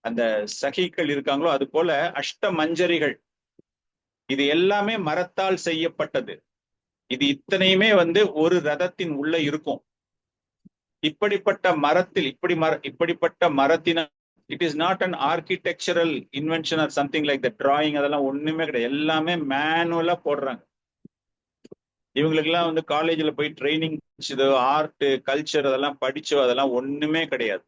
அந்த சகிகள் இருக்காங்களோ, அது போல அஷ்ட மஞ்சரிகள். இது எல்லாமே மரத்தால் செய்யப்பட்டது. இது இத்தனையுமே வந்து ஒரு ரதத்தின் உள்ள இருக்கும். இப்படிப்பட்ட மரத்தில் இப்படிப்பட்ட மரத்தினால், it is not an architectural invention or something like the drawing, அதெல்லாம் ஒண்ணுமே கிடையாது. எல்லாமே மேனுவலா போடுறாங்க. இவங்களுக்கு எல்லாம் வந்து காலேஜ்ல போய் ட்ரைனிங் ஆர்ட் கல்ச்சர் அதெல்லாம் படிச்சோ அதெல்லாம் ஒண்ணுமே கிடையாது.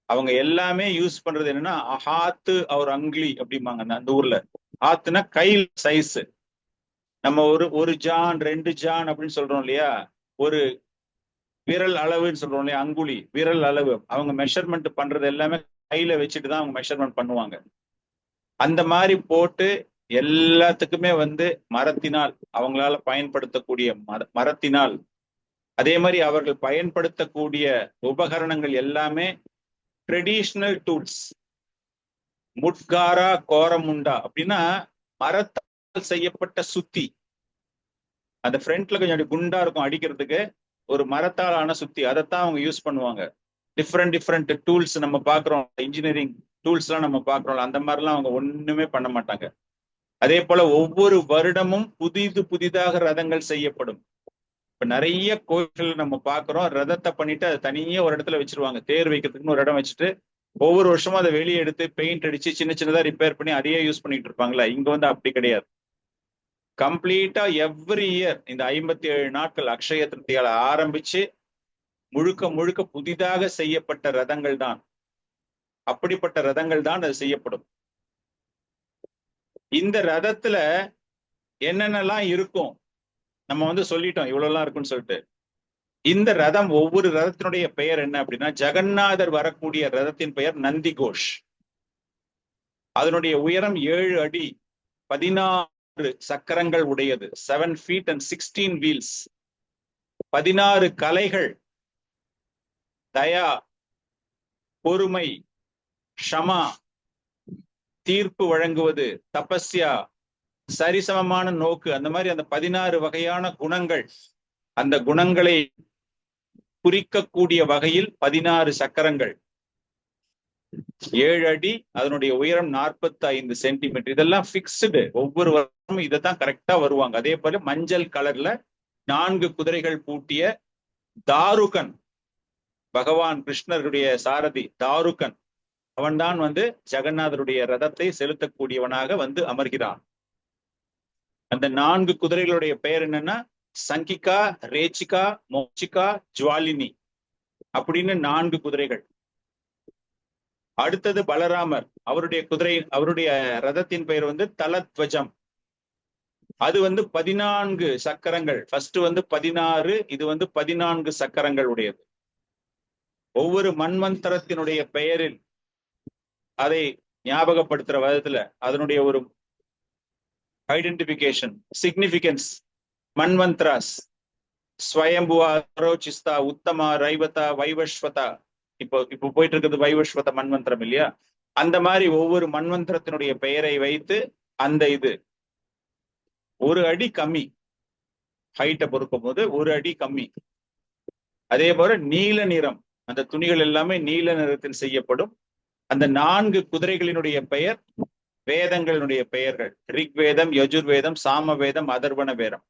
அவங்க எல்லாமே யூஸ் பண்றது என்னன்னா ஹாத்து அவர் அங்கிலி அப்படிம்பாங்க அந்த ஊர்ல. ஹாத்துனா கை சைஸ். நம்ம ஒரு ஜான் 2 ஜான் அப்படின்னு சொல்றோம் இல்லையா, ஒரு விரல் அளவுன்னு சொல்றோம் இல்லையா, அங்குலி விரல் அளவு. அவங்க மெஷர்மெண்ட் பண்றது எல்லாமே கையில வச்சுட்டு தான் அவங்க மெஷர்மெண்ட் பண்ணுவாங்க. அந்த மாதிரி போட்டு எல்லாத்துக்குமே வந்து மரத்தினால், அவங்களால பயன்படுத்தக்கூடிய மரத்தினால், அதே மாதிரி அவர்கள் பயன்படுத்தக்கூடிய உபகரணங்கள் எல்லாமே ட்ரெடிஷ்னல் டூல்ஸ். முட்காரா கோரமுண்டா அப்படின்னா மரத்தால் செய்யப்பட்ட சுத்தி. அந்த ஃப்ரண்ட்ல கொஞ்சம் குண்டா இருக்கும் அடிக்கிறதுக்கு, ஒரு மரத்தால் ஆன சுத்தி, அதைத்தான் அவங்க யூஸ் பண்ணுவாங்க. டிஃப்ரெண்ட் டூல்ஸ் நம்ம பாக்குறோம், இன்ஜினியரிங் டூல்ஸ் எல்லாம் நம்ம பாக்குறோம், அந்த மாதிரிலாம் அவங்க ஒண்ணுமே பண்ண மாட்டாங்க. அதே போல ஒவ்வொரு வருடமும் புதிதாக ரதங்கள் செய்யப்படும். இப்ப நிறைய கோயில்கள் நம்ம பாக்குறோம், ரதத்தை பண்ணிட்டு அதை தனியே ஒரு இடத்துல வச்சிருவாங்க, தேர் வைக்கிறதுக்குன்னு ஒரு இடம் வச்சுட்டு ஒவ்வொரு வருஷமும் அதை வெளியே எடுத்து பெயிண்ட் அடிச்சு சின்னதா ரிப்பேர் பண்ணி அதையே யூஸ் பண்ணிட்டு இருப்பாங்களா. இங்க வந்து அப்படி கிடையாது. கம்ப்ளீட்டா எவ்ரி இயர் இந்த 57 நாட்கள் அக்ஷய திருத்தியால ஆரம்பிச்சு முழுக்க புதிதாக செய்யப்பட்ட ரதங்கள் தான், அப்படிப்பட்ட ரதங்கள் தான் அது செய்யப்படும். இந்த ரதத்துல என்னென்னலாம் இருக்கும் நம்ம வந்து சொல்லிட்டோம், இவ்வளவுலாம் இருக்குன்னு சொல்லிட்டு. இந்த ரதம், ஒவ்வொரு ரதத்தினுடைய பெயர் என்ன அப்படின்னா, ஜெகநாதர் வரக்கூடிய ரதத்தின் பெயர் நந்தி கோஷ். அதனுடைய உயரம் 7 அடி 16 சக்கரங்கள் உடையது. 7 feet and 16 wheels. 16 கலைகள், தயா, பொறுமை, ஷமா, தீர்ப்பு வழங்குவது, தபஸ்யா, சரிசமமான நோக்கு, அந்த மாதிரி அந்த 16 வகையான குணங்கள், அந்த குணங்களை குறிக்கக்கூடிய வகையில் 16 சக்கரங்கள், 7 அடி, அதனுடைய உயரம் 45 சென்டிமீட்டர். இதெல்லாம் பிக்ஸ்டு. ஒவ்வொரு வருஷமும் இதைத்தான் கரெக்டா வருவாங்க. அதே போல மஞ்சள் கலர்ல 4 குதிரைகள் பூட்டிய தாருகன், பகவான் கிருஷ்ணருடைய சாரதி தாருகன், அவன்தான் வந்து ஜெகநாதருடைய ரதத்தை செலுத்தக்கூடியவனாக வந்து அமர்கிறான். அந்த 4 குதிரைகளுடைய பெயர் என்னன்னா சங்கிகா, ரேச்சிகா, மோச்சிகா, ஜுவாலினி. அப்படின்னு 4 குதிரைகள். அடுத்தது பலராமர், அவருடைய ரதத்தின் பெயர் வந்து தலத்வஜம். அது வந்து 14 சக்கரங்கள். ஃபர்ஸ்ட் வந்து 16, இது வந்து 14 சக்கரங்கள் உடையது. ஒவ்வொரு மன்வந்தரத்தினுடைய பெயரில் அதை ஞாபகப்படுத்துற விதத்துல அதனுடைய ஒரு ஐடென்டிபிகேஷன், சிக்னிபிகன்ஸ். மன்வந்த்ராஸ், ஸ்வயம்புவா, ரோச்சிஸ்தா, உத்தமா, ரைவதா, வைவஸ்வதா. இப்போ போயிட்டு இருக்கிறது வைவஸ்வத மன்வந்திரம் இல்லையா? அந்த மாதிரி ஒவ்வொரு மன்வந்திரத்தினுடைய பெயரை வைத்து அந்த இது 1 அடி கம்மி, ஹைட்டை பொறுக்கும் போது 1 அடி கம்மி. அதே போல நீல நிறம், அந்த துணிகள் எல்லாமே நீல நிறத்தில் செய்யப்படும். அந்த 4 குதிரைகளினுடைய பெயர் வேதங்களினுடைய பெயர்கள். ரிக்வேதம், யஜுர்வேதம், சாமவேதம், அதர்வண வேதம்.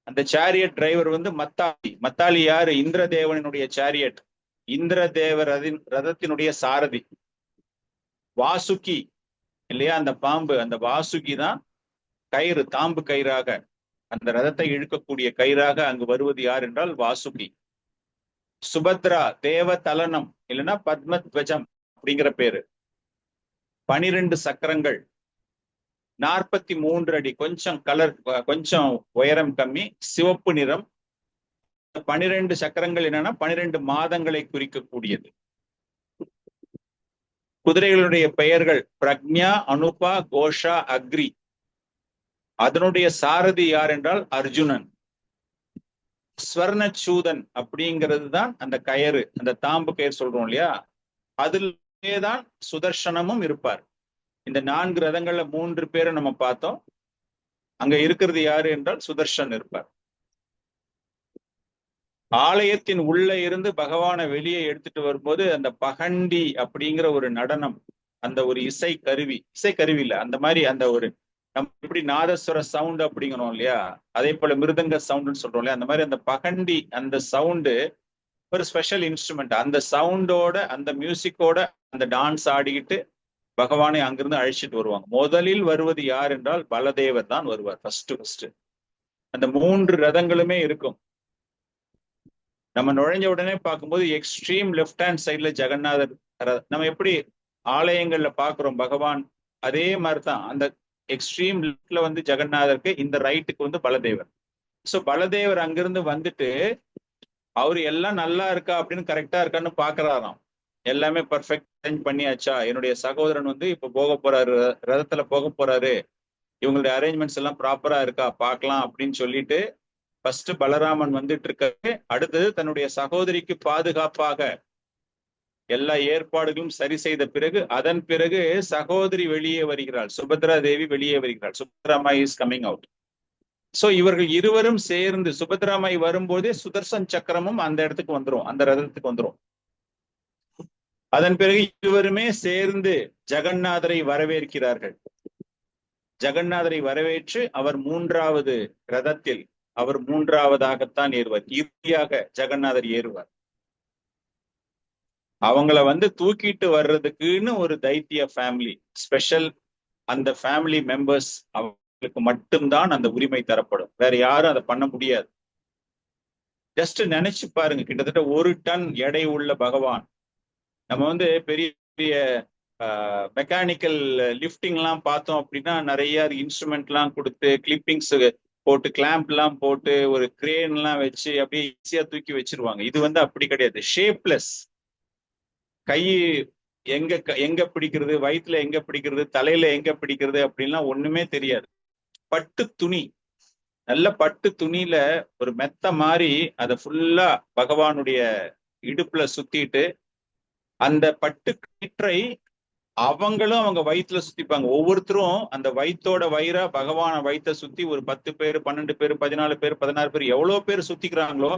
அந்த சேரியட் டிரைவர் வந்து மத்தாலி. மத்தாலி யாரு? இந்திரதேவனுடைய சேரியட், இந்திரதேவர் ரதத்தினுடைய சாரதி. வாசுகி இல்லையா, அந்த பாம்பு, அந்த வாசுகி தான் கயிறு, தாம்பு கயிறாக, அந்த ரதத்தை இழுக்கக்கூடிய கயிறாக அங்கு வருவது யார் என்றால் வாசுகி. சுபத்ரா தேவ தலனம் இல்லைன்னா பத்மத்வஜம் அப்படிங்கிற பேரு. 12 சக்கரங்கள், 43 அடி, கொஞ்சம் உயரம் கம்மி, சிவப்பு நிறம். 12 சக்கரங்கள் என்னன்னா 12 மாதங்களை குறிக்கக்கூடியது. குதிரைகளுடைய பெயர்கள் பிரக்ஞா, அனுபா, கோஷா, அக்ரி. அதனுடைய சாரதி யார் என்றால் அர்ஜுனன். ஸ்வர்ணச்சூதன் அப்படிங்கிறது தான் அந்த கயிறு, அந்த தாம்பு கயிறு சொல்றோம் இல்லையா, அதிலேதான் சுதர்சனமும் இருப்பார். இந்த 4 ரதங்கள்ல 3 பேரை நம்ம பார்த்தோம். அங்க இருக்கிறது யாரு என்றால் சுதர்சன் இருப்பார். ஆலயத்தின் உள்ள இருந்து பகவானை வெளியே எடுத்துட்டு வரும்போது அந்த பகண்டி அப்படிங்கிற ஒரு நடனம், அந்த ஒரு இசைக்கருவி இல்ல, அந்த மாதிரி அந்த ஒரு நம்ம எப்படி நாதஸ்வர சவுண்ட் அப்படிங்கிறோம் இல்லையா, அதே போல மிருதங்க சவுண்டுன்னு சொல்றோம் இல்லையா, அந்த மாதிரி அந்த பகண்டி அந்த சவுண்டு ஒரு ஸ்பெஷல் இன்ஸ்ட்ருமெண்ட். அந்த சவுண்டோட அந்த மியூசிக்கோட அந்த டான்ஸ் ஆடிக்கிட்டு பகவானை அங்கிருந்து அழைச்சிட்டு வருவாங்க. முதலில் வருவது யார் என்றால் பலதேவர் தான் வருவார் ஃபர்ஸ்ட். அந்த 3 ரதங்களுமே இருக்கும். நம்ம நுழைஞ்ச உடனே பார்க்கும்போது எக்ஸ்ட்ரீம் லெஃப்ட் ஹேண்ட் சைட்ல ஜெகநாதர், நம்ம எப்படி ஆலயங்கள்ல பாக்குறோம் பகவான், அதே மாதிரிதான் அந்த எக்ஸ்ட்ரீம் லெஃப்ட்ல வந்து ஜெகநாதருக்கு, இந்த ரைட்டுக்கு வந்து பலதேவர். சோ பலதேவர் அங்கிருந்து வந்துட்டு அவரு எல்லாம் நல்லா இருக்கா அப்படின்னு கரெக்டா இருக்கான்னு பாக்குறாராம். எல்லாமே பர்ஃபெக்ட் அரேஞ்ச் பண்ணியாச்சா, என்னுடைய சகோதரன் வந்து இப்ப போக போறாரு, ரதத்துல போக போறாரு, இவங்களுடைய அரேஞ்ச்மெண்ட்ஸ் எல்லாம் ப்ராப்பரா இருக்கா பார்க்கலாம் அப்படின்னு சொல்லிட்டு ஃபர்ஸ்ட் பலராமன் வந்துட்டு இருக்காரு. அடுத்தது தன்னுடைய சகோதரிக்கு பாதுகாப்பாக எல்லா ஏற்பாடுகளும் சரி செய்த பிறகு, அதன் பிறகு சகோதரி வெளியே வருகிறாள், சுபத்ரா தேவி வெளியே வருகிறாள். சுபத்ராமாய் இஸ் கம்மிங் அவுட். சோ இவர்கள் இருவரும் சேர்ந்து, சுபத்ராமாய் வரும்போதே சுதர்சன் சக்கரமும் அந்த இடத்துக்கு வந்துரும், அந்த ரதத்துக்கு வந்துரும். அதன் பிறகு இருவருமே சேர்ந்து ஜெகநாதரை வரவேற்கிறார்கள். ஜெகநாதரை வரவேற்று அவர் 3வது ரதத்தில், அவர் 3வதாகத்தான் ஏறுவார். இறுதியாக ஜெகநாதர் ஏறுவார். அவங்கள வந்து தூக்கிட்டு வர்றதுக்குன்னு ஒரு தைத்திய ஃபேமிலி, ஸ்பெஷல் அந்த ஃபேமிலி மெம்பர்ஸ், அவங்களுக்கு மட்டும்தான் அந்த உரிமை தரப்படும். வேற யாரும் அதை பண்ண முடியாது. ஜஸ்ட் நினைச்சு பாருங்க, கிட்டத்தட்ட 1 டன் எடை உள்ள பகவான். நம்ம வந்து பெரிய பெரிய மெக்கானிக்கல் லிஃப்டிங் எல்லாம் பார்த்தோம் அப்படின்னா நிறைய இன்ஸ்ட்ருமெண்ட் எல்லாம் கொடுத்து, கிளிப்பிங்ஸ் போட்டு, கிளாம்ப் எல்லாம் போட்டு, ஒரு கிரேன் எல்லாம் வச்சு அப்படியே ஈஸியா தூக்கி வச்சிருவாங்க. இது வந்து அப்படி கிடையாது. ஷேப்லெஸ். கை எங்க பிடிக்கிறது, வயிற்றுல எங்க பிடிக்கிறது, தலையில எங்க பிடிக்கிறது அப்படின்லாம் ஒண்ணுமே தெரியாது. பட்டு துணி, நல்ல பட்டு துணியில ஒரு மெத்த மாதிரி அதை ஃபுல்லா பகவானுடைய இடுப்புல சுத்திட்டு, அந்த பட்டு கயிற்றை அவங்களும் அவங்க வயிற்றுல சுத்திப்பாங்க. ஒவ்வொருத்தரும் அந்த வயிற்றோட வயிறா பகவான வயிற்ற சுத்தி ஒரு 10 பேர், 12 பேர், 14 பேர், 16 பேர், எவ்வளவு பேர் சுத்திக்கிறாங்களோ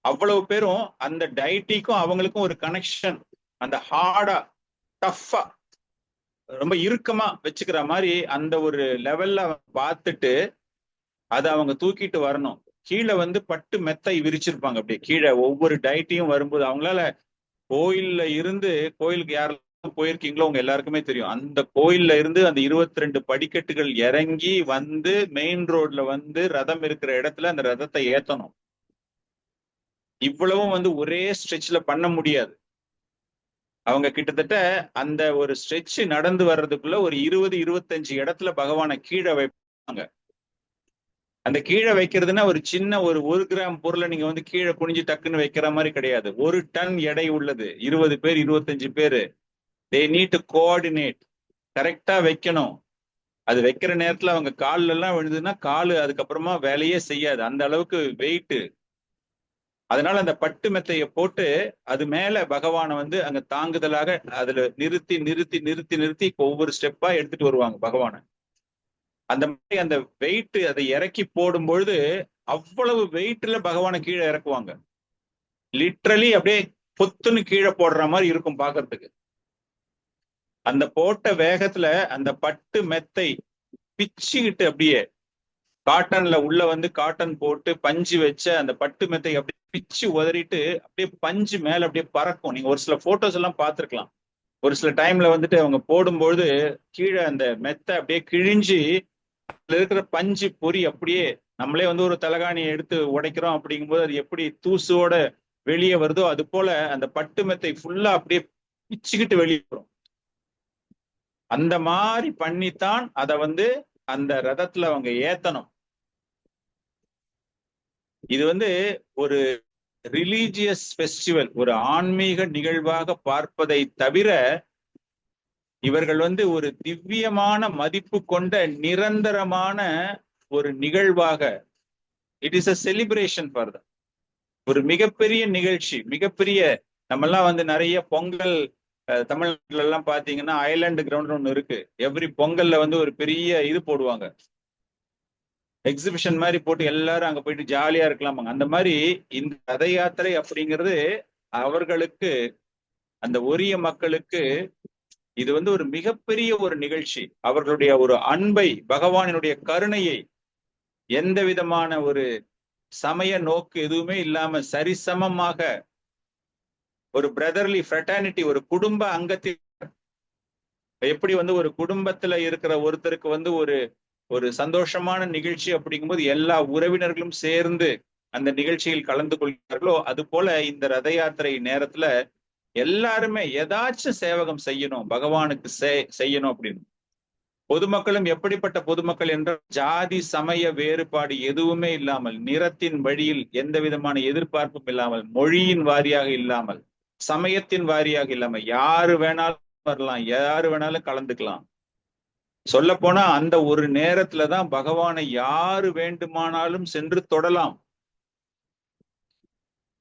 அவ்வளவு பேரும் அந்த டைட்டிக்கும் அவங்களுக்கும் ஒரு கனெக்ஷன், அந்த ஹார்டா டஃப்பா ரொம்ப இறுக்கமா வச்சுக்கிற மாதிரி அந்த ஒரு லெவல்ல பார்த்துட்டு அதை அவங்க தூக்கிட்டு வரணும். கீழே வந்து பட்டு மெத்தை விரிச்சிருப்பாங்க. அப்படியே கீழே ஒவ்வொரு டைட்டியும் வரும்போது அவங்களால, கோயில்ல இருந்து, கோயிலுக்கு யாரெல்லாம் போயிருக்கீங்களோ உங்க எல்லாருக்குமே தெரியும், அந்த கோயில்ல இருந்து அந்த 22 படிக்கட்டுகள் இறங்கி வந்து மெயின் ரோட்ல வந்து ரதம் இருக்கிற இடத்துல அந்த ரதத்தை ஏத்தணும். இவ்வளவும் வந்து ஒரே ஸ்ட்ரெச்ல பண்ண முடியாது. அவங்க கிட்டத்தட்ட அந்த ஒரு ஸ்ட்ரெச் நடந்து வர்றதுக்குள்ள ஒரு 20-25 இடத்துல பகவானை கீழே வைப்பாங்க. அந்த கீழே வைக்கிறதுனா ஒரு சின்ன ஒரு கிராம் பொருளை நீங்க வந்து கீழே குனிஞ்சு டக்குன்னு வைக்கிற மாதிரி கிடையாது. 1 டன் எடை உள்ளது. 20 பேர் 25 பேரு. They need to coordinate. கரெக்டா வைக்கணும். அது வைக்கிற நேரத்துல அவங்க கால்ல எல்லாம் விழுதுன்னா காலு அதுக்கப்புறமா வேலையே செய்யாது. அந்த அளவுக்கு வெயிட். அதனால அந்த பட்டு மெத்தையை போட்டு அது மேல பகவானை வந்து அங்க தாங்குதலாக அதுல நிறுத்தி நிறுத்தி நிறுத்தி நிறுத்தி ஒவ்வொரு ஸ்டெப்பா எடுத்துட்டு வருவாங்க பகவானை. அந்த மாதிரி அந்த வெயிட் அதை இறக்கி போடும் பொழுது அவ்வளவு வெயிட்ல பகவானை கீழே இறக்குவாங்க. லிட்ரலி அப்படியே பொத்துன்னு கீழே போடுற மாதிரி இருக்கும் பாக்குறதுக்கு. அந்த போட்ட வேகத்துல அந்த பட்டு மெத்தை பிச்சுக்கிட்டு அப்படியே காட்டன்ல உள்ள வந்து காட்டன் போட்டு பஞ்சு வச்ச அந்த பட்டு மெத்தை அப்படியே பிச்சு உதறிட்டு அப்படியே பஞ்சு மேல அப்படியே பறக்கும். நீங்க ஒரு சில போட்டோஸ் எல்லாம் பார்த்திருக்கலாம். ஒரு சில டைம்ல வந்துட்டு அவங்க போடும்பொழுது கீழே அந்த மெத்தை அப்படியே கிழிஞ்சு அதுல இருக்கிற பஞ்சு பொறி அப்படியே நம்மளே வந்து ஒரு தலகாணியை எடுத்து உடைக்கிறோம் அப்படிங்கும்போது அது எப்படி தூசோட வெளியே வருதோ அது போல அந்த பட்டு மெத்தை ஃபுல்லா அப்படியே பிச்சுக்கிட்டு வெளியே வரும். அந்த மாதிரி பண்ணித்தான் அதை வந்து அந்த ரதத்துல அவங்க ஏத்தணும். இது வந்து ஒரு ரிலீஜியஸ் ஃபெஸ்டிவல், ஒரு ஆன்மீக நிகழ்வாக பார்ப்பதை தவிர இவர்கள் வந்து ஒரு திவ்யமான மதிப்பு கொண்ட நிரந்தரமான ஒரு நிகழ்வாக, it is a celebration for them. ஒரு மிகப்பெரிய நிகழ்ச்சி, மிகப்பெரிய. நம்ம எல்லாம் வந்து நிறைய பொங்கல் தமிழ்நாட்டுல எல்லாம் பாத்தீங்கன்னா ஐலாண்டு கிரவுண்ட் ஒண்ணு இருக்கு. எவ்ரி பொங்கல்ல வந்து ஒரு பெரிய இது போடுவாங்க, எக்ஸிபிஷன் மாதிரி போட்டு எல்லாரும் அங்க போயிட்டு ஜாலியா இருக்கலாமாங்க. அந்த மாதிரி இந்த ரத யாத்திரை அப்படிங்கிறது அவர்களுக்கு, அந்த ஒரிய மக்களுக்கு இது வந்து ஒரு மிகப்பெரிய ஒரு நிகழ்ச்சி. அவர்களுடைய ஒரு அன்பை, பகவானினுடைய கருணையை எந்த விதமான ஒரு சமய நோக்கு எதுவுமே இல்லாம சரிசமமாக ஒரு பிரதர்லி ஃப்ரெட்டர்னிட்டி, ஒரு குடும்ப அங்கத்தில் எப்படி வந்து ஒரு குடும்பத்துல இருக்கிற ஒருத்தருக்கு வந்து ஒரு சந்தோஷமான நிகழ்ச்சி அப்படிங்கும்போது எல்லா உறவினர்களும் சேர்ந்து அந்த நிகழ்ச்சியில் கலந்து கொள்கிறார்களோ அது போல இந்த ரத யாத்திரை நேரத்துல எல்லாருமே ஏதாச்சும் சேவகம் செய்யணும், பகவானுக்கு செய்யணும் அப்படின்னு. பொதுமக்களும் எப்படிப்பட்ட பொதுமக்கள் என்றால் ஜாதி சமய வேறுபாடு எதுவுமே இல்லாமல், நிறத்தின் வழியில் எந்த விதமான எதிர்பார்ப்பும் இல்லாமல், மொழியின் வாரியாக இல்லாமல், சமயத்தின் வாரியாக இல்லாமல் யாரு வேணாலும் வரலாம், யாரு வேணாலும் கலந்துக்கலாம். சொல்ல போனா அந்த ஒரு நேரத்துலதான் பகவானை யாரு வேண்டுமானாலும் சென்று தொடலாம்.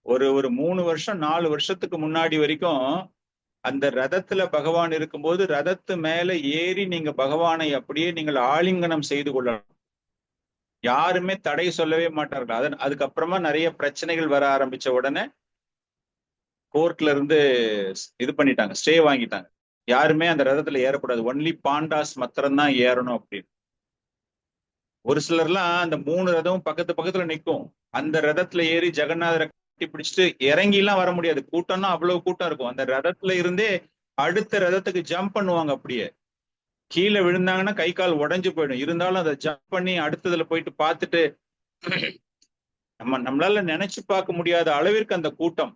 ஒரு 3 வருஷம் 4 வருஷத்துக்கு முன்னாடி வரைக்கும் அந்த ரதத்துல பகவான் இருக்கும்போது ரதத்து மேல ஏறி நீங்க பகவானை அப்படியே நீங்கள் ஆலிங்கனம் செய்து கொள்ளலாம். யாருமே தடை சொல்லவே மாட்டார்கள். அதுக்கப்புறமா நிறைய பிரச்சனைகள் வர ஆரம்பிச்ச உடனே கோர்ட்ல இருந்து இது பண்ணிட்டாங்க, ஸ்டே வாங்கிட்டாங்க. யாருமே அந்த ரதத்துல ஏறக்கூடாது, ஒன்லி பாண்டாஸ் மாத்திரம்தான் ஏறணும் அப்படின்னு. ஒரு சிலர்லாம் அந்த 3 ரதமும் பக்கத்துல நிற்கும். அந்த ரதத்துல ஏறி ஜெகநாதரை கட்டி பிடிச்சிட்டு இறங்கி எல்லாம் வர முடியாது, கூட்டம்னா அவ்வளவு கூட்டம் இருக்கும். அந்த ரதத்துல இருந்தே அடுத்த ரதத்துக்கு ஜம்ப் பண்ணுவாங்க. அப்படியே கீழே விழுந்தாங்கன்னா கை கால் உடைஞ்சு போயிடும். இருந்தாலும் அதை ஜம்ப் பண்ணி அடுத்ததுல போயிட்டு பார்த்துட்டு நம்மளால நினைச்சு பார்க்க முடியாத அளவிற்கு அந்த கூட்டம்,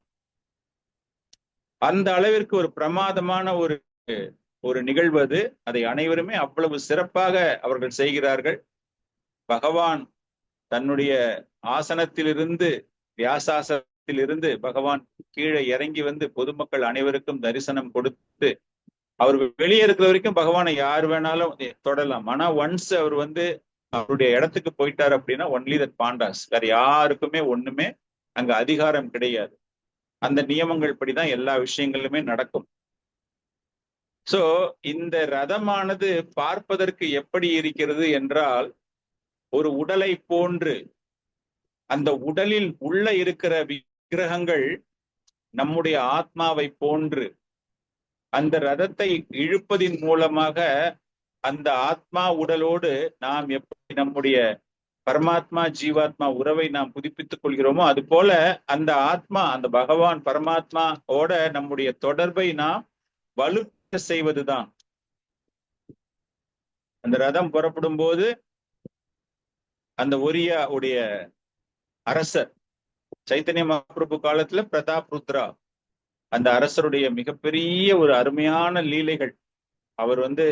அந்த அளவிற்கு ஒரு பிரமாதமான ஒரு நிகழ்வு அது. அதை அனைவருமே அவ்வளவு சிறப்பாக அவர்கள் செய்கிறார்கள். பகவான் தன்னுடைய ஆசனத்திலிருந்து, வியாசாசனத்திலிருந்து பகவான் கீழே இறங்கி வந்து பொதுமக்கள் அனைவருக்கும் தரிசனம் கொடுத்து, அவர் வெளியே இருக்கிற வரைக்கும் பகவானை யார் வேணாலும் தொடரலாம். ஆனா ஒன்ஸ் அவர் வந்து அவருடைய இடத்துக்கு போயிட்டார் அப்படின்னா ஒன்லி தட் பாண்டாஸ், வேற யாருக்குமே ஒண்ணுமே அங்க அதிகாரம் கிடையாது. அந்த நியமங்கள் படிதான் எல்லா விஷயங்களுமே நடக்கும். சோ இந்த ரதமானது பார்ப்பதற்கு எப்படி இருக்கிறது என்றால் ஒரு உடலை போன்று, அந்த உடலில் உள்ள இருக்கிற விக்கிரகங்கள் நம்முடைய ஆத்மாவை போன்று, அந்த ரதத்தை இழுப்பதின் மூலமாக அந்த ஆத்மா உடலோடு நாம் எப்படி நம்முடைய பரமாத்மா ஜீவாத்மா உறவை நாம் புதுப்பித்துக் கொள்கிறோமோ அது போல அந்த ஆத்மா, அந்த பகவான் பரமாத்மாவோட நம்முடைய தொடர்பை நாம் வலுப்ப செய்வதுதான். அந்த ரதம் புறப்படும் போது அந்த ஒரியா உடைய அரசர் சைத்தன்ய மகாபிரபு காலத்துல பிரதாப் ருத்ரா அந்த அரசருடைய மிகப்பெரிய ஒரு அருமையான லீலைகள். அவர் வந்து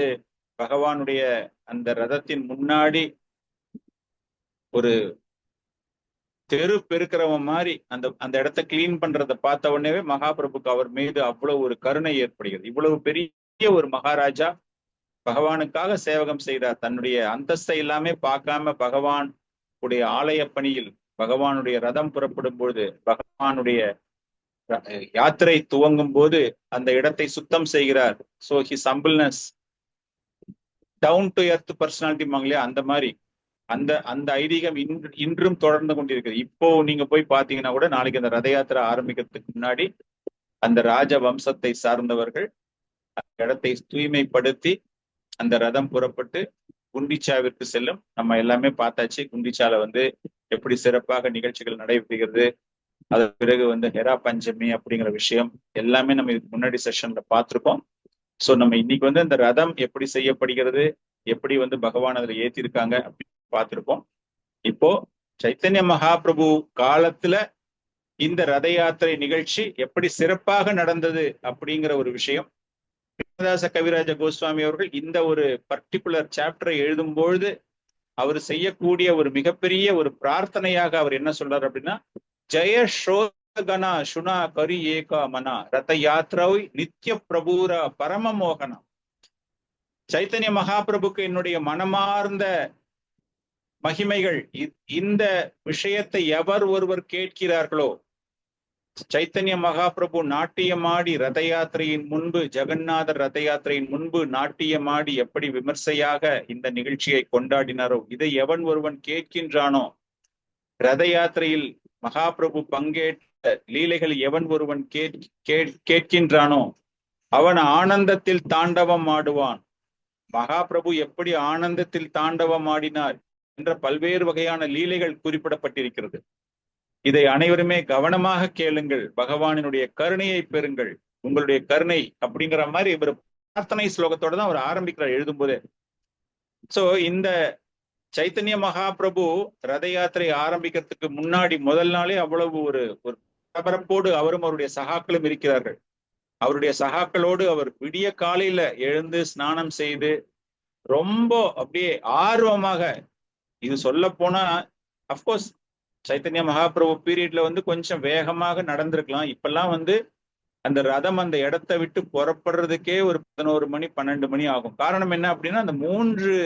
பகவானுடைய அந்த ரதத்தின் முன்னாடி ஒரு தெரு பெருக்கிறவன் மாதிரி அந்த அந்த இடத்த கிளீன் பண்றதை பார்த்த உடனே மகாபிரபுக்கு அவர் மீது அவ்வளவு ஒரு கருணை ஏற்படுகிறது. இவ்வளவு பெரிய ஒரு மகாராஜா பகவானுக்காக சேவகம் செய்தார். தன்னுடைய அந்தஸ்தை எல்லாமே பார்க்காம பகவான் உடைய ஆலய பணியில் பகவானுடைய ரதம் புறப்படும் பொழுது பகவானுடைய யாத்திரை துவங்கும் போது அந்த இடத்தை சுத்தம் செய்கிறார். So his humbleness, down to earth personality இல்லையா, அந்த மாதிரி அந்த அந்த ஐதீகம் இன்றும் தொடர்ந்து கொண்டிருக்கிறது. இப்போ நீங்க போய் பாத்தீங்கன்னா கூட நாளைக்கு அந்த ரத யாத்திரை ஆரம்பிக்கிறதுக்கு முன்னாடி அந்த ராஜ வம்சத்தை சார்ந்தவர்கள் அந்த இடத்தை தூய்மைப்படுத்தி அந்த ரதம் புறப்பட்டு குண்டிச்சாவிற்கு செல்லும். நம்ம எல்லாமே பார்த்தாச்சு. குண்டிச்சால வந்து எப்படி சிறப்பாக நிகழ்ச்சிகள் நடைபெறுகிறது. அதன் பிறகு வந்து ஹெரா பஞ்சமி அப்படிங்கிற விஷயம் எல்லாமே நம்ம இதுக்கு முன்னாடி செஷன்ல பார்த்திருக்கோம். சோ நம்ம இன்னைக்கு வந்து இந்த ரதம் எப்படி செய்யப்படுகிறது, எப்படி வந்து பகவான் அதுல ஏத்திருக்காங்க அப்படின்னு பார்த்திருப்போம். இப்போ சைத்தன்ய மகாபிரபு காலத்துல இந்த ரத யாத்திரை நிகழ்ச்சி எப்படி சிறப்பாக நடந்தது அப்படிங்கிற ஒரு விஷயம் கிருஷ்ணதாச கவிராஜ கோஸ்வாமி அவர்கள் இந்த ஒரு பர்டிகுலர் சாப்டரை எழுதும் பொழுது அவர் செய்யக்கூடிய ஒரு மிகப்பெரிய ஒரு பிரார்த்தனையாக அவர் என்ன சொல்றாரு அப்படின்னா, ஜெய ஸ்ரோதகனா சுனா கரி ஏகா மனா ரத யாத்ராவை நித்திய பிரபூர பரம மோகனா. சைத்தன்ய மகாபிரபுக்கு என்னுடைய மனமார்ந்த மகிமைகள். இந்த விஷயத்தை எவர் ஒருவர் கேட்கிறார்களோ, சைத்தன்ய மகாபிரபு நாட்டியமாடி ரத யாத்திரையின் முன்பு, ஜெகநாதர் ரத யாத்திரையின் முன்பு நாட்டியமாடி எப்படி விமர்சையாக இந்த நிகழ்ச்சியை கொண்டாடினாரோ, இதை எவன் ஒருவன் கேட்கின்றானோ, ரத யாத்திரையில் மகாபிரபு பங்கேற்ற லீலைகள் எவன் ஒருவன் கேட்கின்றானோ அவன் ஆனந்தத்தில் தாண்டவம் ஆடுவான். மகாபிரபு எப்படி ஆனந்தத்தில் தாண்டவம் ஆடினார் என்ற பல்வேறு வகையான லீலைகள் குறிப்பிடப்பட்டிருக்கிறது. இதை அனைவருமே கவனமாக கேளுங்கள். பகவானினுடைய கருணையை பெறுங்கள். உங்களுடைய கருணை அப்படிங்கிற மாதிரி இவர் பிரார்த்தனை ஸ்லோகத்தோட தான் அவர் ஆரம்பிக்கிறார் எழுதும் போதே. சோ இந்த சைத்தன்ய மகாபிரபு ரத யாத்திரை ஆரம்பிக்கிறதுக்கு முன்னாடி முதல் நாளே அவ்வளவு ஒரு பரபரப்போடு அவரும் அவருடைய சகாக்களும் இருக்கிறார்கள். அவருடைய சகாக்களோடு அவர் விடிய காலையில எழுந்து ஸ்நானம் செய்து ரொம்ப அப்படியே ஆர்வமாக, இது சொல்ல போனா அப்கோர்ஸ் சைத்தன்ய மகாபிரபு பீரியட்ல வந்து கொஞ்சம் வேகமாக நடந்திருக்கலாம். இப்பெல்லாம் வந்து அந்த ரதம் அந்த இடத்தை விட்டு புறப்படுறதுக்கே ஒரு 11 மணி 12 மணி ஆகும். காரணம் என்ன அப்படின்னா, அந்த 3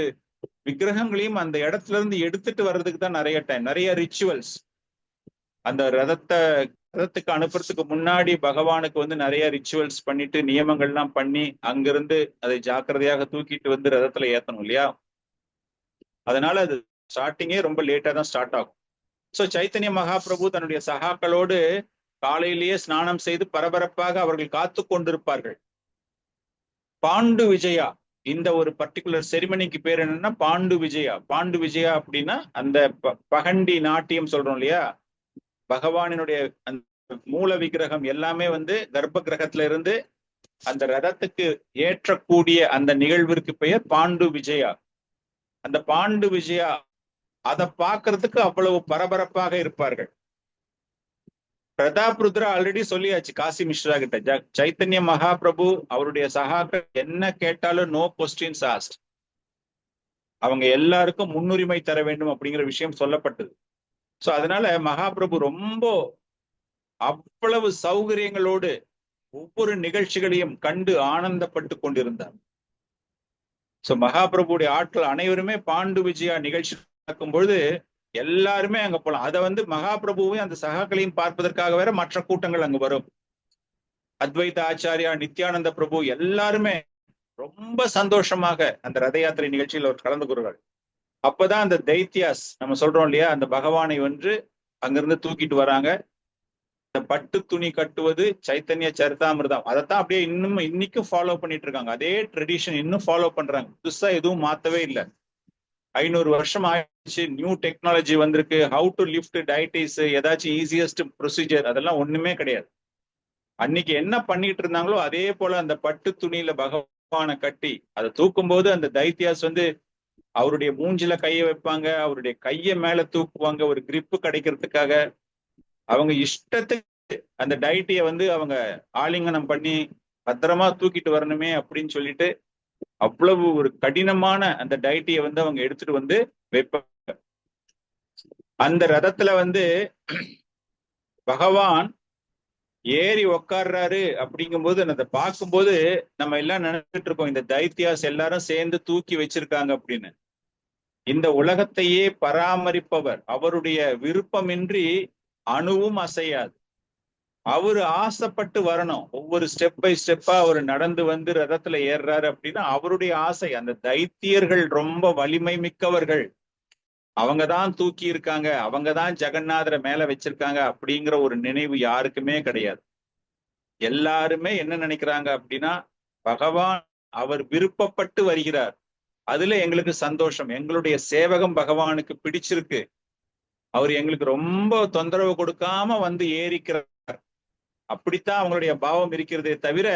விக்கிரகங்களையும் அந்த இடத்துல இருந்து எடுத்துட்டு வர்றதுக்கு தான் நிறைய டைம், நிறைய ரிச்சுவல்ஸ். அந்த ரதத்துக்கு அனுப்புறதுக்கு முன்னாடி பகவானுக்கு வந்து நிறைய ரிச்சுவல்ஸ் பண்ணிட்டு நியமங்கள்லாம் பண்ணி அங்கிருந்து அதை ஜாக்கிரதையாக தூக்கிட்டு வந்து ரதத்துல ஏத்தணும் இல்லையா. அதனால அது ஸ்டார்டிங்கே ரொம்ப லேட்டா தான் ஸ்டார்ட் ஆகும். சோ சைத்தன்ய மகாபிரபு தன்னுடைய சகாக்களோடு காலையிலேயே ஸ்நானம் செய்து பரபரப்பாக அவர்கள் காத்து கொண்டிருப்பார்கள். பாண்டு விஜயா, இந்த ஒரு பர்டிகுலர் செரிமனிக்கு பேர் என்னன்னா பாண்டு விஜயா. பாண்டு விஜயா அப்படின்னா அந்த பகண்டி நாட்டியம் சொல்றோம் இல்லையா, பகவானினுடைய அந்த மூல விக்கிரகம் எல்லாமே வந்து கர்ப்ப கிரகத்துல இருந்து அந்த ரதத்துக்கு ஏற்றக்கூடிய அந்த நிகழ்விற்கு பெயர் பாண்டு விஜயா. அந்த பாண்டு விஜயா அதை பார்க்கறதுக்கு அவ்வளவு பரபரப்பாக இருப்பார்கள். பிரதாப் ருத்ரா ஆல்ரெடி சொல்லியாச்சு காசி மிஸ்ரா கிட்ட, சைத்தன்ய மகாபிரபு அவருடைய சகாக்கள் என்ன கேட்டாலும் நோ கொஸ்டின்ஸ் ஆஸ்ட், அவங்க எல்லாருக்கும் முன்னுரிமை தர வேண்டும் அப்படிங்கிற விஷயம் சொல்லப்பட்டது. சோ அதனால மகாபிரபு ரொம்ப அவ்வளவு சௌகரியங்களோடு ஒவ்வொரு நிகழ்ச்சிகளையும் கண்டு ஆனந்தப்பட்டு கொண்டிருந்தார். சோ மகாபிரபுடைய ஆட்கள் அனைவருமே பாண்டு விஜயா நிகழ்ச்சி நடக்கும் பொழுது எல்லாருமே அங்க போலாம். அதை வந்து மகாபிரபுவையும் அந்த சகாக்களையும் பார்ப்பதற்காக வேற மற்ற கூட்டங்கள் அங்கு வரும். அத்வைத ஆச்சாரியா, நித்யானந்த பிரபு எல்லாருமே ரொம்ப சந்தோஷமாக அந்த ரத யாத்திரை நிகழ்ச்சியில் அவர் கலந்து கொள்கிறார். அப்பதான் அந்த தைத்தியாஸ் நம்ம சொல்றோம் இல்லையா, அந்த பகவானை வென்று அங்கிருந்து தூக்கிட்டு வராங்க. இந்த பட்டு துணி கட்டுவது சைத்தன்ய சரிதாமிர்தம், அதைத்தான் அப்படியே இன்னைக்கும் ஃபாலோ பண்ணிட்டு இருக்காங்க. அதே ட்ரெடிஷன் இன்னும் ஃபாலோ பண்றாங்க. புதுசா எதுவும் மாத்தவே இல்லை. 500 வருஷம் ஆயிடுச்சு, நியூ டெக்னாலஜி வந்திருக்கு. ஹவு டு லிஃப்ட் டயட்டிஸ், ஏதாச்சும் ஈஸியஸ்ட் ப்ரொசீஜர், அதெல்லாம் ஒண்ணுமே கிடையாது. அன்னைக்கு என்ன பண்ணிட்டு இருந்தாங்களோ அதே போல அந்த பட்டு துணியில பகவானை கட்டி அதை தூக்கும் போது அந்த தைத்தியாஸ் வந்து அவருடைய மூஞ்சில கையை வைப்பாங்க, அவருடைய கையை மேல தூக்குவாங்க ஒரு கிரிப்பு கிடைக்கிறதுக்காக. அவங்க இஷ்டத்துக்கு அந்த டைட்டிய வந்து அவங்க ஆலிங்கனம் பண்ணி பத்திரமா தூக்கிட்டு வரணுமே அப்படின்னு சொல்லிட்டு அவ்வளவு ஒரு கடினமான அந்த டைட்டிய வந்து அவங்க எடுத்துட்டு வந்து வைப்பாங்க. அந்த ரதத்துல வந்து பகவான் ஏறி உக்காடுறாரு அப்படிங்கும்போது அதை பார்க்கும்போது நம்ம எல்லாம் நினைச்சிட்டு இருக்கோம், இந்த தைத்தியாஸ் எல்லாரும் சேர்ந்து தூக்கி வச்சிருக்காங்க அப்படின்னு. இந்த உலகத்தையே பராமரிப்பவர், அவருடைய விருப்பமின்றி அணுவும் அசையாது. அவரு ஆசைப்பட்டு வரணும். ஒவ்வொரு ஸ்டெப் பை ஸ்டெப்பா அவர் நடந்து வந்து ரதத்துல ஏறுறாரு அப்படின்னா அவருடைய ஆசை. அந்த தைத்தியர்கள் ரொம்ப வலிமை மிக்கவர்கள், அவங்கதான் தூக்கி இருக்காங்க, அவங்கதான் ஜெகநாதரை மேல வச்சிருக்காங்க அப்படிங்கிற ஒரு நினைவு யாருக்குமே கிடையாது. எல்லாருமே என்ன நினைக்கிறாங்க அப்படின்னா, பகவான் அவர் விருப்பப்பட்டு வருகிறார், அதுல எங்களுக்கு சந்தோஷம், எங்களுடைய சேவகம் பகவானுக்கு பிடிச்சிருக்கு, அவர் எங்களுக்கு ரொம்ப தொந்தரவு கொடுக்காம வந்து ஏறிக்கிறார், அப்படித்தான் அவங்களுடைய பாவம் இருக்கிறதே தவிர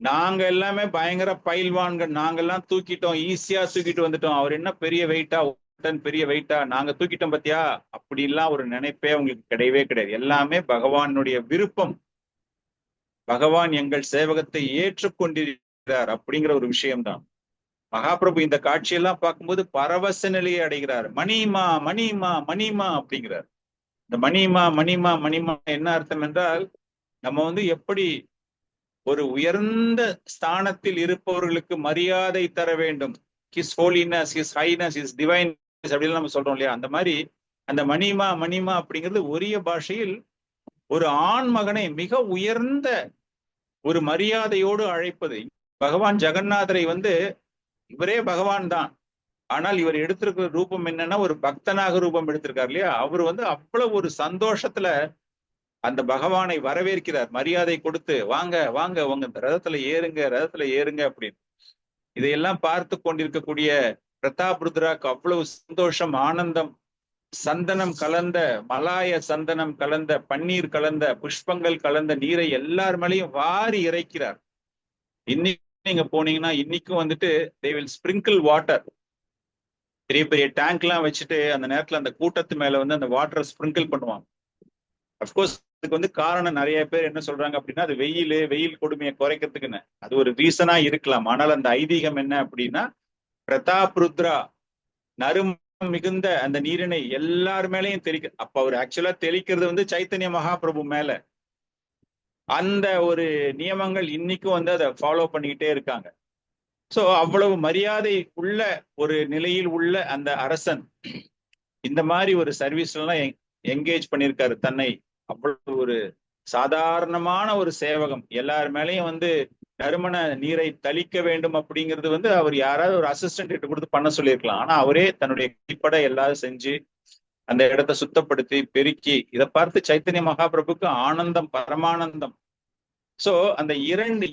நாங்க எல்லாமே பயங்கர பயில்வான்கள், நாங்கெல்லாம் தூக்கிட்டோம், ஈஸியா தூக்கிட்டு வந்துட்டோம், அவர் என்ன பெரிய வெயிட்டா, பெரிய வெயிட்டா, நாங்க தூக்கிட்டோம் பத்தியா, அப்படிலாம் ஒரு நினைப்பே அவங்களுக்கு கிடையவே கிடையாது. எல்லாமே பகவானுடைய விருப்பம், பகவான் எங்கள் சேவகத்தை ஏற்றுக்கொண்டிருக்கிறார் அப்படிங்கிற ஒரு விஷயம்தான். மகாபிரபு இந்த காட்சியெல்லாம் பார்க்கும்போது பரவச நிலையை அடைகிறார். மணிமா மணிமா மணிமா அப்படிங்கிறார். இந்த மணிமா மணிமா மணிமா என்ன அர்த்தம் என்றால், நம்ம வந்து எப்படி ஒரு உயர்ந்த ஸ்தானத்தில் இருப்பவர்களுக்கு மரியாதை தர வேண்டும், his holiness, his highness, his divine அப்படின்னு நம்ம சொல்றோம் இல்லையா, அந்த மாதிரி அந்த மணிமா மணிமா அப்படிங்கிறது ஒரிய பாஷையில் ஒரு ஆண் மகனை மிக உயர்ந்த ஒரு மரியாதையோடு அழைப்பது. பகவான் ஜெகநாதரை வந்து இவரே பகவான் தான், ஆனால் இவர் எடுத்திருக்கிற ரூபம் என்னன்னா ஒரு பக்தனாக ரூபம் எடுத்திருக்காரு இல்லையா. அவர் வந்து அவ்வளவு ஒரு சந்தோஷத்துல அந்த பகவானை வரவேற்கிறார், மரியாதை கொடுத்து, வாங்க வாங்க உங்க ரதத்துல ஏறுங்க, ரதத்துல ஏறுங்க அப்படின்னு. இதையெல்லாம் பார்த்து கொண்டிருக்கக்கூடிய பிரதாப் ருத்ராக்கு அவ்வளவு சந்தோஷம், ஆனந்தம். சந்தனம் கலந்த, மலாய சந்தனம் கலந்த, பன்னீர் கலந்த, புஷ்பங்கள் கலந்த நீரை எல்லார் மேலையும் வாரி இறைக்கிறார். இன்னைக்கு நீங்க போனீங்கன்னா இன்னைக்கும் வந்துட்டு they will sprinkle water, பெரிய பெரிய டேங்க் எல்லாம் வச்சுட்டு அந்த நேரத்துல அந்த கூட்டத்து மேல வந்து அந்த வாட்டரை ஸ்பிரிங்கிள் பண்ணுவாங்க. அப்கோர்ஸ் அதுக்கு வந்து காரணம் நிறைய பேர் என்ன சொல்றாங்க அப்படின்னா, அது வெயில் கொடுமையை குறைக்கிறதுக்குன்னு, அது ஒரு ரீசனா இருக்கலாம். ஆனால் அந்த ஐதீகம் என்ன அப்படின்னா, பிரதாப் ருத்ரா நறுமணம் மிகுந்த அந்த நீரினை எல்லார் மேலையும் தெளிக்க, அப்ப அவர் ஆக்சுவலா தெளிக்கிறது வந்து சைத்தன்ய மகாபிரபு மேல. அந்த ஒரு நியமங்கள் இன்னைக்கும் வந்து அதை ஃபாலோ பண்ணிக்கிட்டே இருக்காங்க. சோ அவ்வளவு மரியாதை உள்ள ஒரு நிலையில் உள்ள அந்த அரசன் இந்த மாதிரி ஒரு சர்வீஸ்ல எல்லாம் என்கேஜ் பண்ணியிருக்காரு தன்னை. அவ்வளவு ஒரு சாதாரணமான ஒரு சேவகம், எல்லார் மேலேயும் வந்து நறுமண நீரை தளிக்க வேண்டும் அப்படிங்கிறது வந்து அவர் யாராவது ஒரு அசிஸ்டன்ட் கிட்ட கொடுத்து பண்ண சொல்லியிருக்கலாம். ஆனா அவரே தன்னுடைய கைப்பட எல்லாரும் செஞ்சு அந்த இடத்தை சுத்தப்படுத்தி பெருக்கி, இதை பார்த்து சைத்தன்ய மகாபிரபுக்கு ஆனந்தம், பரமானந்தம். சோ அந்த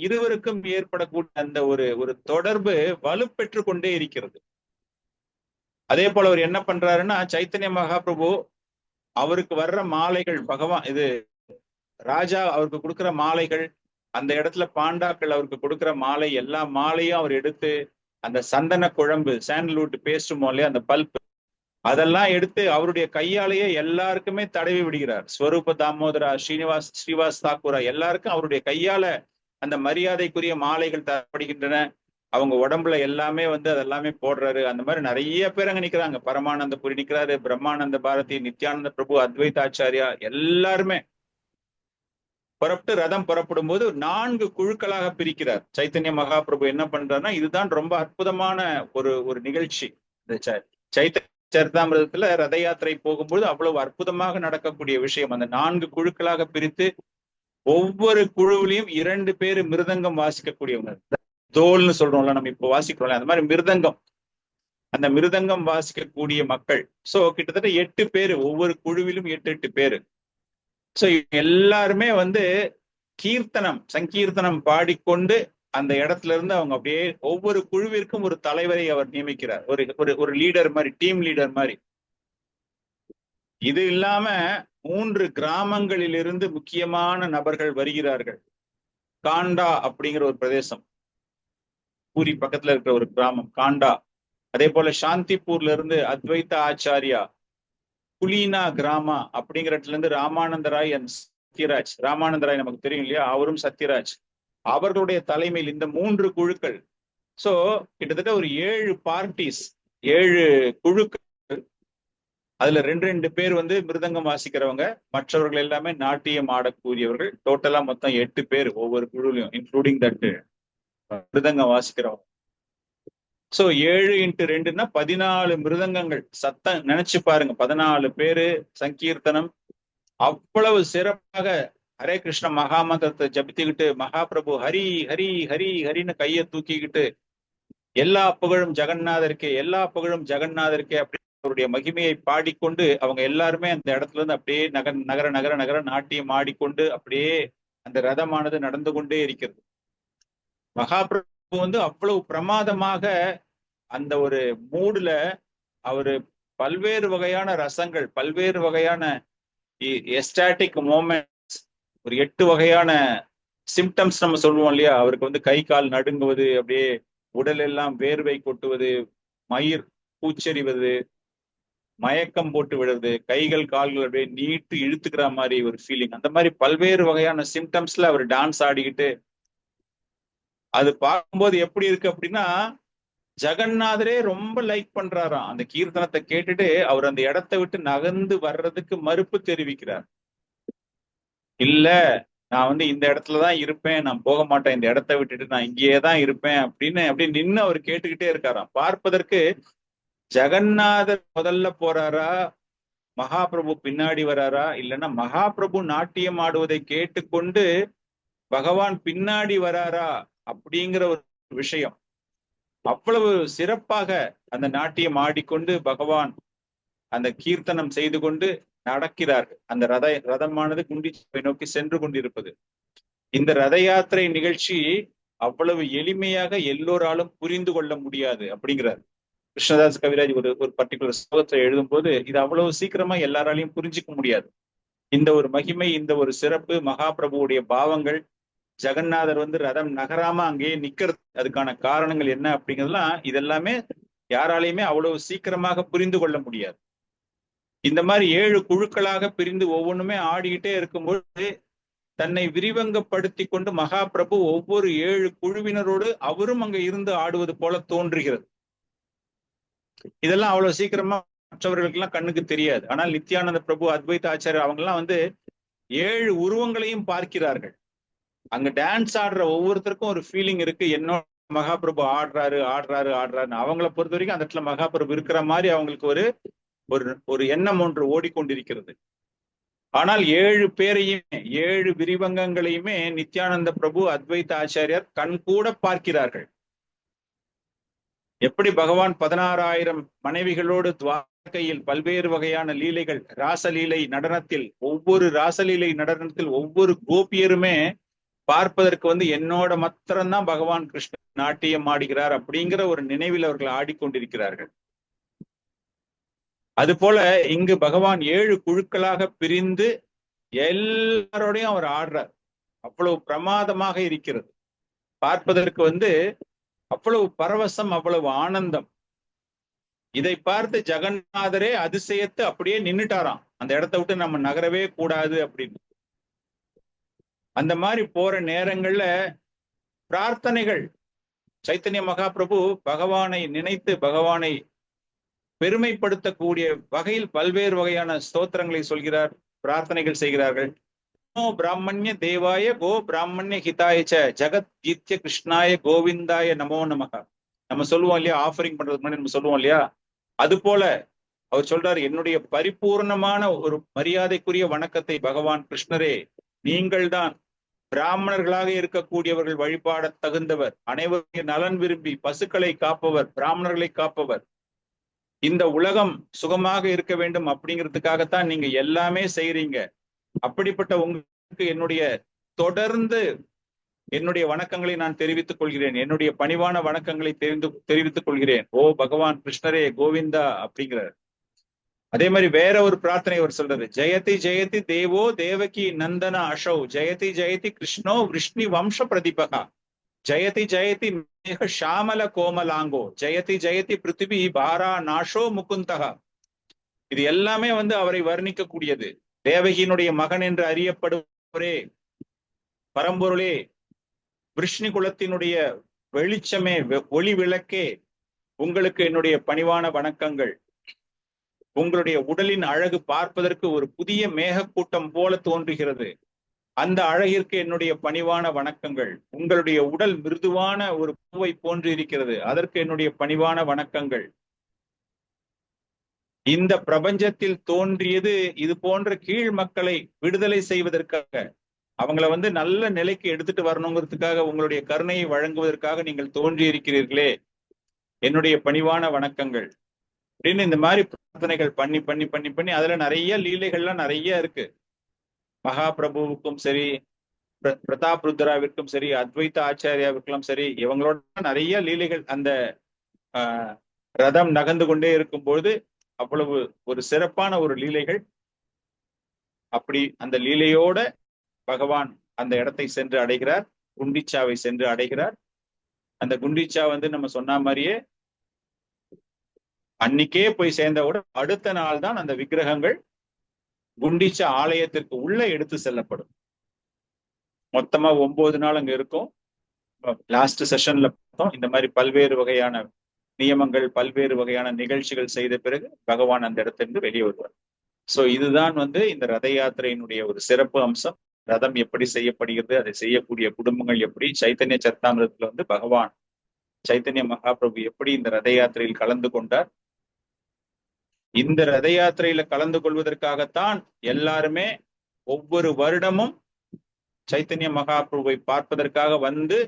இருவருக்கும் ஏற்படக்கூடிய அந்த ஒரு தொடர்பு வலுப்பெற்று கொண்டே இருக்கிறது. அதே போல அவர் என்ன பண்றாருன்னா, சைத்தன்ய மகாபிரபு அவருக்கு வர்ற மாலைகள், பகவான் இது ராஜா அவருக்கு கொடுக்குற மாலைகள், அந்த இடத்துல பாண்டாக்கள் அவருக்கு கொடுக்குற மாலை, எல்லா மாலையும் அவர் எடுத்து அந்த சந்தன குழம்பு, சாண்டல்வுட் பேஸ்ட் இல்லையா, அந்த பல்ப், அதெல்லாம் எடுத்து அவருடைய கையாலேயே எல்லாருக்குமே தடவி விடுகிறார். ஸ்வரூப தாமோதரா, ஸ்ரீவாஸ் தாக்கூரா எல்லாருக்கும் அவருடைய கையால அந்த மரியாதைக்குரிய மாலைகள் தரப்படுகின்றன. அவங்க உடம்புல எல்லாமே வந்து அதெல்லாமே போடுறாரு. அந்த மாதிரி நிறைய பேர் அங்க நிக்கிறாங்க. பரமானந்த புரி நிக்கிறாரு, பிரம்மானந்த பாரதி, நித்யானந்த பிரபு, அத்வைத ஆச்சாரியா, எல்லாருமே புறப்பட்டு ரதம் புறப்படும் போது 4 குழுக்களாக பிரிக்கிறார் சைத்தன்ய மகாபிரபு. என்ன பண்றாருன்னா, இதுதான் ரொம்ப அற்புதமான ஒரு நிகழ்ச்சி. சைத்தன்ய சரிதாமிரதத்துல ரத யாத்திரை போகும்போது அவ்வளவு அற்புதமாக நடக்கக்கூடிய விஷயம். அந்த 4 குழுக்களாக பிரித்து ஒவ்வொரு குழுவிலையும் 2 பேர் மிருதங்கம் வாசிக்கக்கூடியவங்க. தோல்னு சொல்றோம்ல நம்ம இப்போ வாசிக்கிறோம்ல, அந்த மாதிரி மிருதங்கம், அந்த மிருதங்கம் வாசிக்கக்கூடிய மக்கள். சோ கிட்டத்தட்ட 8 பேரு, ஒவ்வொரு குழுவிலும் 8 பேரு. சோ எல்லாருமே வந்து கீர்த்தனம், சங்கீர்த்தனம் பாடிக்கொண்டு அந்த இடத்துல இருந்து அவங்க அப்படியே ஒவ்வொரு குழுவிற்கும் ஒரு தலைவரை அவர் நியமிக்கிறார், ஒரு லீடர் மாதிரி, டீம் லீடர் மாதிரி. இது இல்லாம 3 கிராமங்களிலிருந்து முக்கியமான நபர்கள் வருகிறார்கள். காண்டா அப்படிங்கிற ஒரு பிரதேசம், பூரி பக்கத்துல இருக்கிற ஒரு கிராமம் காண்டா. அதே போல சாந்திப்பூர்ல இருந்து அத்வைத ஆச்சாரியா, குலீனா கிராமா அப்படிங்கிற இடத்துல இருந்து ராமானந்தராய் அண்ட் சத்யராஜ், ராமானந்தராய் நமக்கு தெரியும் இல்லையா, அவரும் சத்யராஜ் அவர்களுடைய தலைமையில் இந்த 3 குழுக்கள். சோ கிட்டத்தட்ட ஒரு 7 பார்ட்டிஸ், 7 குழுக்கள். அதுல 2 பேர் வந்து மிருதங்கம் வாசிக்கிறவங்க, மற்றவர்கள் எல்லாமே நாட்டியம் ஆடக்கூடியவர்கள். டோட்டலா மொத்தம் 8 பேர் ஒவ்வொரு குழுலையும், இன்க்ளூடிங் தட் மிருதங்கம் வாசிக்கிறவங்க. சோ 7x2ன்னா 14 மிருதங்கங்கள். சத்தம் நினைச்சு பாருங்க, 14 பேரு சங்கீர்த்தனம். அவ்வளவு சிறப்பாக ஹரே கிருஷ்ண மகாமந்திரத்தை ஜபித்துக்கிட்டு மகாபிரபு ஹரி ஹரி ஹரி ஹரின்னு கையை தூக்கிக்கிட்டு எல்லா புகழும் ஜெகநாதருக்கே, எல்லா புகழும் ஜெகநாதருக்கே அவருடைய மகிமையை பாடிக்கொண்டு அவங்க எல்லாருமே அந்த இடத்துல இருந்து அப்படியே நகர நகர நகர நாட்டியம் ஆடிக்கொண்டு அப்படியே அந்த ரதமானது நடந்து கொண்டே இருக்கிறது. மகாபிரபு வந்து அவ்வளவு பிரமாதமாக அந்த ஒரு மூடுல அவரு பல்வேறு வகையான ரசங்கள், பல்வேறு வகையான எஸ்டாட்டிக் மோமெண்ட்ஸ், ஒரு 8 வகையான சிம்டம்ஸ் நம்ம சொல்லுவோம் இல்லையா. அவருக்கு வந்து கை கால் நடுங்குவது, அப்படியே உடல் எல்லாம் வேர்வை கொட்டுவது, மயிர் பூச்செறிவது, மயக்கம் போட்டு விடுறது, கைகள் கால்கள் அப்படியே நீட்டு இழுத்துக்கிற மாதிரி ஒரு ஃபீலிங். அந்த மாதிரி பல்வேறு வகையான சிம்டம்ஸ்ல அவர் டான்ஸ் ஆடிக்கிட்டு அது பார்க்கும்போது எப்படி இருக்கு அப்படின்னா, ஜெகநாதரே ரொம்ப லைக் பண்றாராம். அந்த கீர்த்தனத்தை கேட்டுட்டு அவர் அந்த இடத்தை விட்டு நகர்ந்து வர்றதுக்கு மறுப்பு தெரிவிக்கிறார். இல்ல, நான் வந்து இந்த இடத்துலதான் இருப்பேன், நான் போக மாட்டேன், இந்த இடத்தை விட்டுட்டு நான் இங்கேயே தான் இருப்பேன் அப்படின்னு அப்படி நின்று அவர் கேட்டுக்கிட்டே இருக்காராம். பார்ப்பதற்கு ஜெகநாதர் முதல்ல போறாரா, மகாபிரபு பின்னாடி வராரா, இல்லைன்னா மகாபிரபு நாட்டியம் ஆடுவதை கேட்டுக்கொண்டு பகவான் பின்னாடி வராரா அப்படிங்கிற ஒரு விஷயம். அவ்வளவு சிறப்பாக அந்த நாட்டியம் ஆடிக்கொண்டு பகவான் அந்த கீர்த்தனம் செய்து கொண்டு நடக்கிறார்கள். அந்த ரதமானது குண்டிச்சாவை நோக்கி சென்று கொண்டிருப்பது. இந்த ரத யாத்திரை நிகழ்ச்சி அவ்வளவு எளிமையாக எல்லோராலும் புரிந்து கொள்ள முடியாது அப்படிங்கிறார் கிருஷ்ணதாஸ் கவிராஜ். ஒரு பர்டிகுலர் ஸ்லோகத்தை எழுதும் போது இது அவ்வளவு சீக்கிரமா எல்லாராலையும் புரிஞ்சிக்க முடியாது. இந்த ஒரு மகிமை, இந்த ஒரு சிறப்பு, மகாபிரபுவுடைய பாவங்கள், ஜெகநாதர் வந்து ரதம் நகராம அங்கேயே நிக்கிறது, அதுக்கான காரணங்கள் என்ன அப்படிங்கிறதுலாம் இதெல்லாமே யாராலையுமே அவ்வளவு சீக்கிரமாக புரிந்து கொள்ள முடியாது. இந்த மாதிரி 7 குழுக்களாக பிரிந்து ஒவ்வொன்றுமே ஆடிக்கிட்டே இருக்கும்போது தன்னை விரிவங்கப்படுத்தி கொண்டு மகாபிரபு ஒவ்வொரு 7 குழுவினரோடு அவரும் அங்க இருந்து ஆடுவது போல தோன்றுகிறது. இதெல்லாம் அவ்வளவு சீக்கிரமா மற்றவர்களுக்கு எல்லாம் கண்ணுக்கு தெரியாது. ஆனால் நித்யானந்த பிரபு, அத்வைத ஆச்சாரியர் அவங்க எல்லாம் வந்து 7 உருவங்களையும் பார்க்கிறார்கள். அங்க டான்ஸ் ஆடுற ஒவ்வொருத்தருக்கும் ஒரு ஃபீலிங் இருக்கு, என்னோட மகாபிரபு ஆடுறாரு ஆடுறாரு ஆடுறாருன்னு. அவங்கள பொறுத்த வரைக்கும் அந்த இடத்துல மகாபிரபு இருக்கிற மாதிரி அவங்களுக்கு ஒரு எண்ணம் ஒன்று ஓடிக்கொண்டிருக்கிறது. ஆனால் 7 பேரையுமே, 7 விரிவங்கங்களையுமே நித்யானந்த பிரபு, அத்வைத ஆச்சாரியார் கண் கூட பார்க்கிறார்கள். எப்படி பகவான் 16,000 மனைவிகளோடு துவாரகையில் பல்வேறு வகையான லீலைகள், ராசலீலை நடனத்தில், ஒவ்வொரு ராசலீலை நடனத்தில் ஒவ்வொரு கோபியருமே பார்ப்பதற்கு வந்து என்னோட மாத்திரம்தான் பகவான் கிருஷ்ணன் நாட்டியம் ஆடுகிறார் அப்படிங்கிற ஒரு நினைவில் அவர்கள் ஆடிக்கொண்டிருக்கிறார்கள். அது போல இங்கு பகவான் 7 குழுக்களாக பிரிந்து எல்லாரோடையும் அவர் ஆடுறார். அவ்வளவு பிரமாதமாக இருக்கிறது. பார்ப்பதற்கு வந்து அவ்வளவு பரவசம், அவ்வளவு ஆனந்தம். இதை பார்த்து ஜெகநாதரே அதிசயத்து அப்படியே நின்னுட்டாராம், அந்த இடத்தை விட்டு நம்ம நகரவே கூடாது அப்படின்னு. அந்த மாதிரி போற நேரங்கள்ல பிரார்த்தனைகள், சைத்தன்ய மகாபிரபு பகவானை நினைத்து பகவானை பெருமைப்படுத்தக்கூடிய வகையில் பல்வேறு வகையான ஸ்தோத்திரங்களை சொல்கிறார், பிரார்த்தனைகள் செய்கிறார்கள். நமோ பிராமணிய தேவாய கோ பிராமணிய ஹிதாயச்ச ஜகத் கீத்ய கிருஷ்ணாய கோவிந்தாய நமோ நமக. நம்ம சொல்லுவோம் இல்லையா, ஆஃபரிங் பண்றதுக்கு முன்னாடி நம்ம சொல்லுவோம் இல்லையா, அது போல அவர் சொல்றாரு, என்னுடைய பரிபூர்ணமான ஒரு மரியாதைக்குரிய வணக்கத்தை பகவான் கிருஷ்ணரே, நீங்கள் தான் பிராமணர்களாக இருக்கக்கூடியவர்கள் வழிபாட தகுந்தவர், அனைவருடைய நலன் விரும்பி பசுக்களை காப்பவர், பிராமணர்களை காப்பவர், இந்த உலகம் சுகமாக இருக்க வேண்டும் அப்படிங்கிறதுக்காகத்தான் நீங்க எல்லாமே செய்றீங்க. அப்படிப்பட்ட உங்களுக்கு என்னுடைய தொடர்ந்து என்னுடைய வணக்கங்களை நான் தெரிவித்துக் கொள்கிறேன், என்னுடைய பணிவான வணக்கங்களை தெரிவித்துக் கொள்கிறேன், ஓ பகவான் கிருஷ்ணரே கோவிந்தா அப்படிங்கிறார். அதே மாதிரி வேற ஒரு பிரார்த்தனை அவர் சொல்றது, ஜெயதி ஜெயதி தேவோ தேவகி நந்தன அசௌ, ஜெயதி ஜெயதி கிருஷ்ணோ விஷ்ணு வம்ச பிரதிபகா, ஜெயதி ஜெயதி மேக ஷாமல கோமலாங்கோ, ஜெயதி ஜெயதி பிருத்திவி பாரா நாஷோ முகுந்தகா. இது எல்லாமே வந்து அவரை வர்ணிக்கக்கூடியது. தேவகியினுடைய மகன் என்று அறியப்படுவரே, பரம்பொருளே, விஷ்ணு குலத்தினுடைய வெளிச்சமே, ஒளி விளக்கே, உங்களுக்கு என்னுடைய பணிவான வணக்கங்கள். உங்களுடைய உடலின் அழகு பார்ப்பதற்கு ஒரு புதிய மேகக்கூட்டம் போல தோன்றுகிறது. அந்த அழகிற்கு என்னுடைய பணிவான வணக்கங்கள். உங்களுடைய உடல் மிருதுவான ஒரு பூவை போன்று இருக்கிறது, அதற்கு என்னுடைய பணிவான வணக்கங்கள். இந்த பிரபஞ்சத்தில் தோன்றியது இது போன்ற கீழ் மக்களை விடுதலை செய்வதற்காக, அவங்கள வந்து நல்ல நிலைக்கு எடுத்துட்டு வரணுங்கிறதுக்காக, உங்களுடைய கருணையை வழங்குவதற்காக நீங்கள் தோன்றி இருக்கிறீர்களே, என்னுடைய பணிவான வணக்கங்கள் அப்படின்னு இந்த மாதிரி பிரார்த்தனைகள் பண்ணி பண்ணி பண்ணி பண்ணி அதுல நிறைய லீலைகள்லாம் நிறைய இருக்கு. மகாபிரபுவுக்கும் சரி, பிரதாப் ருத்ராவிற்கும் சரி, அத்வைத ஆச்சாரியாவிற்கும் சரி, இவங்களோட நிறைய லீலைகள். அந்த ரதம் நகர்ந்து கொண்டே இருக்கும்போது அவ்வளவு ஒரு சிறப்பான ஒரு லீலைகள். அப்படி அந்த லீலையோட பகவான் அந்த இடத்தை சென்று அடைகிறார், குண்டிச்சாவை சென்று அடைகிறார். அந்த குண்டிச்சா வந்து நம்ம சொன்ன மாதிரியே அன்னைக்கே போய் சேர்ந்தவுடன் அடுத்த நாள் தான் அந்த விக்கிரகங்கள் குண்டிச்சா ஆலயத்திற்கு உள்ள எடுத்து செல்லப்படும். மொத்தமா 9 நாள் அங்க இருக்கும். லாஸ்ட் செஷன்ல பார்த்தோம், இந்த மாதிரி பல்வேறு வகையான நியமங்கள், பல்வேறு வகையான நிகழ்ச்சிகள் செய்த பிறகு பகவான் அந்த இடத்திலிருந்து வெளியே வருவார். சோ இதுதான் வந்து இந்த ரத யாத்திரையினுடைய ஒரு சிறப்பு அம்சம். ரதம் எப்படி செய்யப்படுகிறது, அதை செய்யக்கூடிய குடும்பங்கள் எப்படி, சைத்தன்ய சரிதாமிரத்துல வந்து பகவான் சைத்தன்ய மகாபிரபு எப்படி இந்த ரத யாத்திரையில் கலந்து கொண்டார். இந்த ரத யாத்திரையில கலந்து கொள்வதற்காகத்தான் எல்லாருமே ஒவ்வொரு வருடமும் சைத்தன்ய மகாபிரபுவை பார்ப்பதற்காக வந்து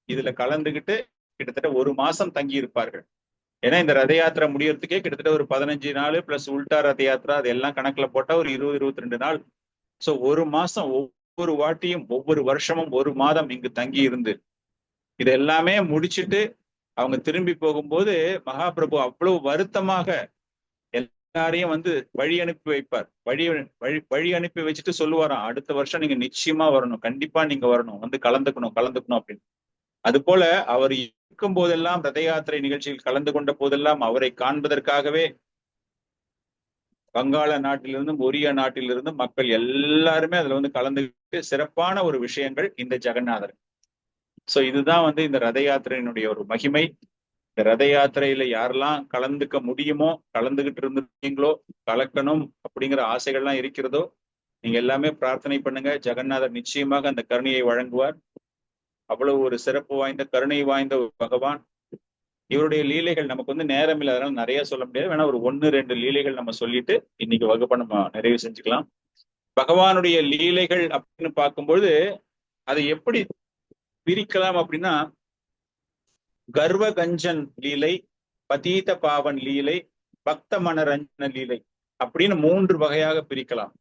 இதுல கலந்துகிட்டு கிட்டத்தட்ட 1 மாசம் தங்கி இருப்பார்கள். ஏன்னா இந்த ரத யாத்திரை முடியறதுக்கே கிட்டத்தட்ட ஒரு 15 நாள் பிளஸ் உல்டா ரத யாத்திரா அதெல்லாம் கணக்குல போட்டா ஒரு 20-22 நாள். சோ 1 மாசம் ஒவ்வொரு வாட்டியும் ஒவ்வொரு வருஷமும் 1 மாதம் இங்கு தங்கி இருந்து இது எல்லாமே முடிச்சுட்டு அவங்க திரும்பி போகும்போது மகாபிரபு அவ்வளவு வருத்தமாக எல்லாரையும் வந்து வழி அனுப்பி வைப்பார். வழி அனுப்பி வச்சுட்டு சொல்லுவாராம், அடுத்த வருஷம் நீங்க நிச்சயமா வரணும், கண்டிப்பா நீங்க வரணும், வந்து கலந்துக்கணும் அப்படின்னு. அது போல அவர் இருக்கும் போதெல்லாம், ரத யாத்திரை நிகழ்ச்சியில் கலந்து கொண்ட போதெல்லாம் அவரை காண்பதற்காகவே வங்காள நாட்டிலிருந்தும் ஒரியா நாட்டிலிருந்தும் மக்கள் எல்லாருமே அதுல வந்து கலந்துக்கிட்டு சிறப்பான ஒரு விஷயங்கள் இந்த ஜெகநாதர். சோ இதுதான் வந்து இந்த ரத யாத்திரையினுடைய ஒரு மகிமை. இந்த ரத யாத்திரையில யாரெல்லாம் கலந்துக்க முடியுமோ, கலந்துகிட்டு இருந்தீங்களோ, கலக்கணும் அப்படிங்கிற ஆசைகள்லாம் இருக்கிறதோ, நீங்க எல்லாமே பிரார்த்தனை பண்ணுங்க. ஜெகநாதர் நிச்சயமாக அந்த கருணையை வழங்குவார். அவ்வளவு ஒரு சிறப்பு வாய்ந்த கருணை வாய்ந்த ஒரு பகவான். இவருடைய லீலைகள் நமக்கு வந்து நேரம் இல்லை, அதனால நிறைய சொல்ல முடியாது. வேணா ஒரு 1-2 லீலைகள் நம்ம சொல்லிட்டு இன்னைக்கு வகுப்பை நம்ம நிறைவு செஞ்சுக்கலாம். பகவானுடைய லீலைகள் அப்படின்னு பார்க்கும்போது அதை எப்படி பிரிக்கலாம் அப்படின்னா, கர்வகஞ்சன் லீலை, பதீத பாவன் லீலை, பக்த மனரஞ்சன லீலை அப்படின்னு 3 வகையாக பிரிக்கலாம்.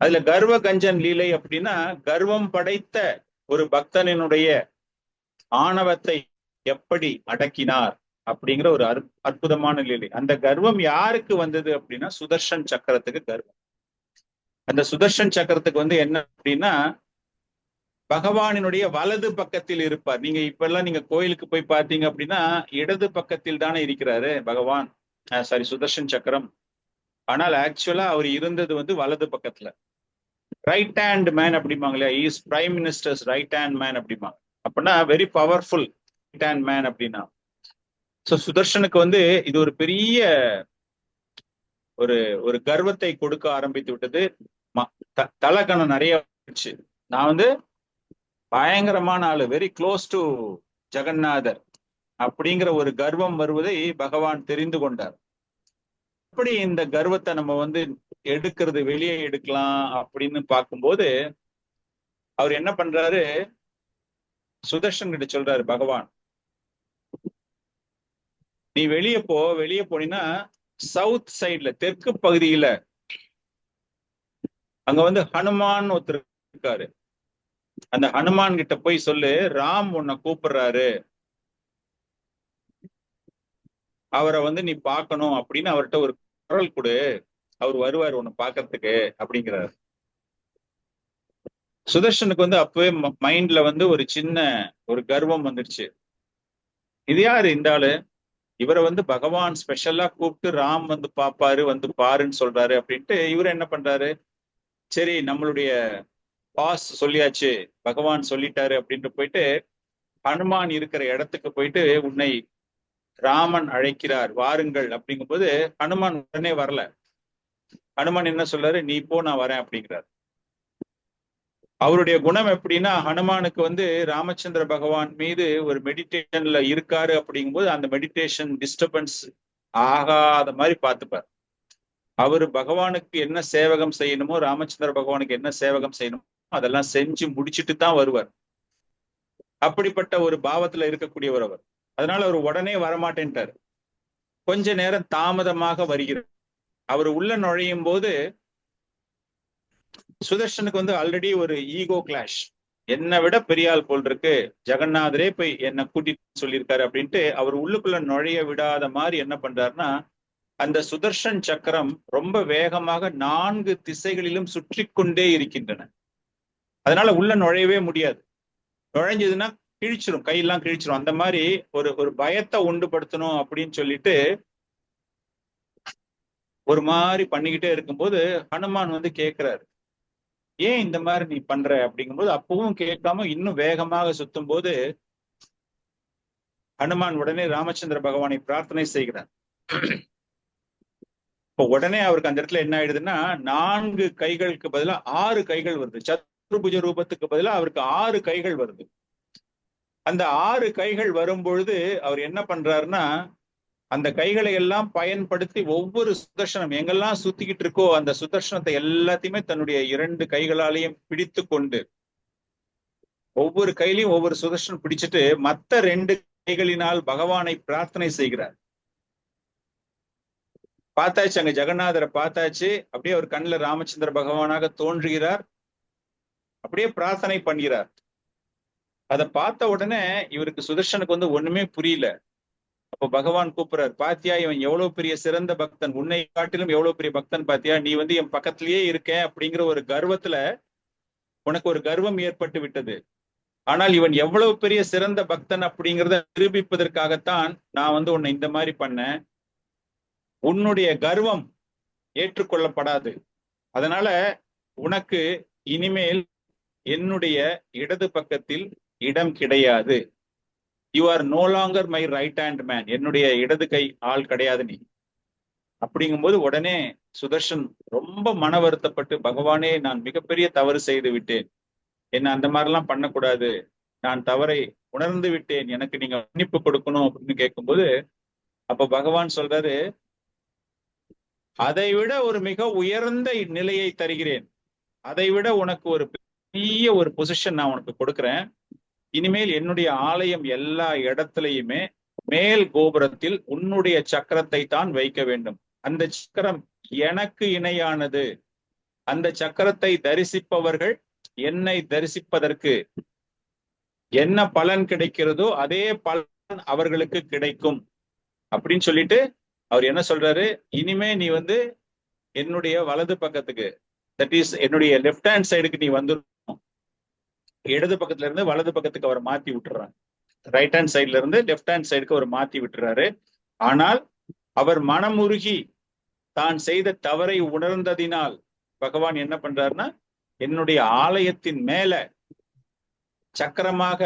அதுல கர்வகஞ்சன் லீலை அப்படின்னா, கர்வம் படைத்த ஒரு பக்தனினுடைய ஆணவத்தை எப்படி அடக்கினார் அப்படிங்கிற ஒரு அற்புதமான லீலை. அந்த கர்வம் யாருக்கு வந்தது அப்படின்னா, சுதர்ஷன் சக்கரத்துக்கு கர்வம். அந்த சுதர்ஷன் சக்கரத்துக்கு வந்து என்ன அப்படின்னா, பகவானினுடைய வலது பக்கத்தில் இருப்பார். நீங்க இப்ப எல்லாம் நீங்க கோயிலுக்கு போய் பார்த்தீங்க அப்படின்னா இடது பக்கத்தில் தானே இருக்கிறாரு பகவான், சுதர்ஷன் சக்கரம். ஆனால் ஆக்சுவலா அவர் இருந்தது வந்து வலது பக்கத்துல. ரைட் ஹேண்ட் மேன் அப்படிம்பாங்க இல்லையா, is prime ministers right hand man அப்படிம்பாங்க. அப்படின்னா very powerful right hand man அப்படின்னா. சோ சுதர்ஷனுக்கு வந்து இது ஒரு பெரிய ஒரு கர்வத்தை கொடுக்க ஆரம்பித்து விட்டது. தலகணம் நிறைய வச்சு, நான் வந்து பயங்கரமான ஆளு, வெரி க்ளோஸ் டு ஜெகநாதர் அப்படிங்கிற ஒரு கர்வம் வருவதை பகவான் தெரிந்து கொண்டார். அப்படி இந்த கர்வத்தை நம்ம வந்து எடுக்கிறது, வெளியே எடுக்கலாம் அப்படின்னு பார்க்கும்போது அவர் என்ன பண்றாரு, சுதர்ஷன் கிட்ட சொல்றாரு பகவான், நீ வெளியே போனீங்கன்னா சவுத் சைட்ல தெற்கு பகுதியில அங்க வந்து ஹனுமான் ஒருத்தர் இருக்காரு, அந்த ஹனுமான் கிட்ட போய் சொல்லு, ராம் உன்னை கூப்பிடுறாரு, அவரை வந்து நீ பார்க்கணும் அப்படின்னு அவர்கிட்ட ஒரு குரல் கொடு, அவர் வருவார் உன்னை பார்க்கறதுக்கு அப்படிங்கிறாரு. சுதர்ஷனுக்கு வந்து அப்பவே மைண்ட்ல வந்து ஒரு சின்ன ஒரு கர்வம் வந்துடுச்சு. இது யாரு இந்த ஆளு, இவரை வந்து பகவான் ஸ்பெஷலா கூப்பிட்டு ராம் வந்து பாப்பாரு, வந்து பாருன்னு சொல்றாரு அப்படின்ட்டு இவரு என்ன பண்றாரு, சரி நம்மளுடைய பாஸ் சொல்லியாச்சு, பகவான் சொல்லிட்டாரு அப்படின்ட்டு போயிட்டு ஹனுமான் இருக்கிற இடத்துக்கு போயிட்டு, உன்னை ராமன் அழைக்கிறார் வாருங்கள் அப்படிங்கும்போது ஹனுமான் உடனே வரல. ஹனுமான் என்ன சொல்றாரு, நீ போ நான் வரேன் அப்படிங்கிறார். அவருடைய குணம் எப்படின்னா, ஹனுமானுக்கு வந்து ராமச்சந்திர பகவான் மீது ஒரு மெடிடேஷன்ல இருக்காரு அப்படிங்கும்போது அந்த மெடிடேஷன் டிஸ்டர்பன்ஸ் ஆகாத மாதிரி பார்த்துப்பார். அவரு பகவானுக்கு என்ன சேவகம் செய்யணுமோ, ராமச்சந்திர பகவானுக்கு என்ன சேவகம் செய்யணுமோ அதெல்லாம் செஞ்சு முடிச்சுட்டு தான் வருவார். அப்படிப்பட்ட ஒரு பாவத்துல இருக்கக்கூடியவர் அவர். அதனால அவர் உடனே வரமாட்டேன்ட்டார். கொஞ்ச நேரம் தாமதமாக வருகிறார். அவர் உள்ள நுழையும் போது சுதர்ஷனுக்கு வந்து ஆல்ரெடி ஒரு ஈகோ கிளாஷ், என்னை விட பெரியாள் போல் இருக்கு, ஜெகநாதரே போய் என்னை கூட்டிட்டு சொல்லியிருக்காரு அப்படின்ட்டு அவர் உள்ளுக்குள்ள நுழைய விடாத மாதிரி என்ன பண்றாருன்னா, அந்த சுதர்ஷன் சக்கரம் ரொம்ப வேகமாக 4 திசைகளிலும் சுற்றி கொண்டே இருக்கின்றன. அதனால உள்ள நுழையவே முடியாது. நுழைஞ்சதுன்னா கிழிச்சிரும், கையெல்லாம் கிழிச்சிரும். அந்த மாதிரி ஒரு பயத்தை உண்டுபடுத்தணும் அப்படின்னு சொல்லிட்டு ஒரு மாதிரி பண்ணிக்கிட்டே இருக்கும்போது ஹனுமான் வந்து கேட்கிறாரு, ஏன் இந்த மாதிரி நீ பண்ற அப்படிங்கும்போது அப்பவும் கேட்காம இன்னும் வேகமாக சுத்தும் போது ஹனுமான் உடனே ராமச்சந்திர பகவானை பிரார்த்தனை செய்கிறார். இப்போ உடனே அவருக்கு அந்த இடத்துல என்ன ஆயிடுதுன்னா, 4 கைகளுக்கு பதிலா 6 கைகள் வருது. சத்ருபுஜ ரூபத்துக்கு பதிலா அவருக்கு 6 கைகள் வருது. அந்த 6 கைகள் வரும் பொழுது அவர் என்ன பண்றாருன்னா, அந்த கைகளை எல்லாம் பயன்படுத்தி ஒவ்வொரு சுதர்சனம் எங்கெல்லாம் சுத்திக்கிட்டு இருக்கோ அந்த சுதர்சனத்தை எல்லாத்தையுமே தன்னுடைய 2 கைகளாலையும் பிடித்து கொண்டு, ஒவ்வொரு கையிலையும் ஒவ்வொரு சுதர்சனம் பிடிச்சிட்டு மத்த 2 கைகளினால் பகவானை பிரார்த்தனை செய்கிறார். பார்த்தாச்சு, அங்க ஜெகநாதரை பார்த்தாச்சு. அப்படியே அவர் கண்ணில் ராமச்சந்திர பகவானாக தோன்றுகிறார். அப்படியே பிரார்த்தனை பண்ணுகிறார். அதை பார்த்த உடனே இவருக்கு சுதர்சனுக்கு வந்து ஒண்ணுமே புரியல. அப்போ பகவான் கூப்பிடுறார், பாத்தியா இவன் எவ்வளவு பெரிய சிறந்த பக்தன், உன்னை காட்டிலும் எவ்வளவு பெரிய பக்தன் பாத்தியா, நீ வந்து என் பக்கத்திலேயே இருக்க அப்படிங்கிற ஒரு கர்வத்துல உனக்கு ஒரு கர்வம் ஏற்பட்டு விட்டது. ஆனால் இவன் எவ்வளவு பெரிய சிறந்த பக்தன் அப்படிங்கிறத நிரூபிப்பதற்காகத்தான் நான் வந்து உன்னை இந்த மாதிரி பண்ணேன். உன்னுடைய கர்வம் ஏற்றுக்கொள்ளப்படாது. அதனால உனக்கு இனிமேல் என்னுடைய இடது பக்கத்தில் இடம் கிடையாது. You are no longer my right hand man. என்னுடைய இடது கை ஆள் கிடையாது நீ. அப்படிங்கும்போது உடனே சுதர்ஷன் ரொம்ப மன வருத்தப்பட்டு, பகவானே நான் மிகப்பெரிய தவறு செய்து விட்டேன், என்ன அந்த மாதிரிலாம் பண்ணக்கூடாது, நான் தவறை உணர்ந்து விட்டேன், எனக்கு நீங்க மன்னிப்பு கொடுக்கணும் அப்படின்னு கேட்கும்போது அப்ப பகவான் சொல்றாரு, அதை விட ஒரு மிக உயர்ந்த நிலையை தருகிறேன், அதை விட உனக்கு ஒரு பெரிய ஒரு பொசிஷன் நான் உனக்கு கொடுக்குறேன். இனிமேல் என்னுடைய ஆலயம் எல்லா இடத்துலையுமே மேல் கோபுரத்தில் உன்னுடைய சக்கரத்தை தான் வைக்க வேண்டும். அந்த சக்கரம் எனக்கு இணையானது. அந்த சக்கரத்தை தரிசிப்பவர்கள் என்னை தரிசிப்பதற்கு என்ன பலன் கிடைக்கிறதோ அதே பலன் அவர்களுக்கு கிடைக்கும் அப்படின்னு சொல்லிட்டு அவர் என்ன சொல்றாரு, இனிமே நீ வந்து என்னுடைய வலது பக்கத்துக்கு, தட் இஸ் என்னுடைய லெஃப்ட் ஹேண்ட் சைடுக்கு நீ வந்துடணும். இடது பக்கத்துல இருந்து வலது பக்கத்துக்கு அவர் மாத்தி விட்டுறாங்க. ரைட் ஹேண்ட் சைட்ல இருந்து லெஃப்ட் ஹேண்ட் சைடுக்கு அவர் மாத்தி விட்டுறாரு. ஆனால் அவர் மனமுருகி தான் செய்த தவறை உணர்ந்ததினால் பகவான் என்ன பண்றாருன்னா, என்னுடைய ஆலயத்தின் மேல சக்கரமாக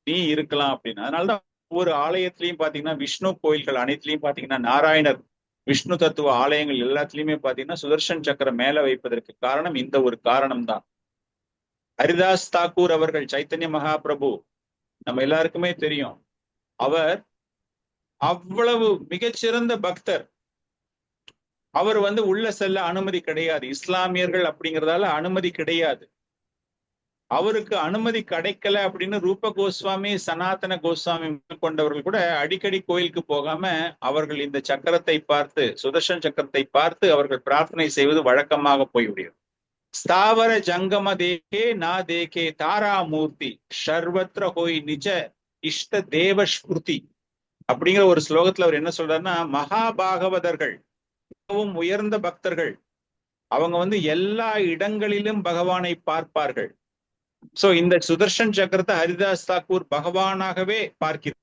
நீ இருக்கலாம் அப்படின்னு. அதனாலதான் ஒவ்வொரு ஆலயத்திலையும் பாத்தீங்கன்னா, விஷ்ணு கோயில்கள் அனைத்துலயும் பாத்தீங்கன்னா, நாராயணர் விஷ்ணு தத்துவ ஆலயங்கள் எல்லாத்துலயுமே பாத்தீங்கன்னா சுதர்ஷன் சக்கரம் மேல வைப்பதற்கு காரணம் இந்த ஒரு காரணம் தான். ஹரிதாஸ் தாக்கூர் அவர்கள், சைத்தன்ய மகாபிரபு நம்ம எல்லாருக்குமே தெரியும், அவர் அவ்வளவு மிகச்சிறந்த பக்தர். அவர் வந்து உள்ள செல்ல அனுமதி கிடையாது. இஸ்லாமியர்கள் அப்படிங்கிறதால அனுமதி கிடையாது. அவருக்கு அனுமதி கிடைக்கல அப்படின்னு ரூப கோஸ்வாமி, சனாதன கோஸ்வாமி கொண்டவர்கள் கூட அடிக்கடி கோயிலுக்கு போகாம அவர்கள் இந்த சக்கரத்தை பார்த்து, சுதர்ஷன் சக்கரத்தை பார்த்து அவர்கள் பிரார்த்தனை செய்வது வழக்கமாக போய்விடும். ஸ்தாவர ஜங்கம தேகே நா தேகே தாரா மூர்த்தி சர்வத்ர ஹோய் நிஜ இஷ்ட தேவ ஸ்மிருதி அப்படிங்கிற ஒரு ஸ்லோகத்துல அவர் என்ன சொல்றாருன்னா, மகாபாகவதர்கள், மிகவும் உயர்ந்த பக்தர்கள், அவங்க வந்து எல்லா இடங்களிலும் பகவானை பார்ப்பார்கள். சோ இந்த சுதர்ஷன் சக்கரத்தை ஹரிதாஸ் தாக்கூர் பகவானாகவே பார்க்கிறார்.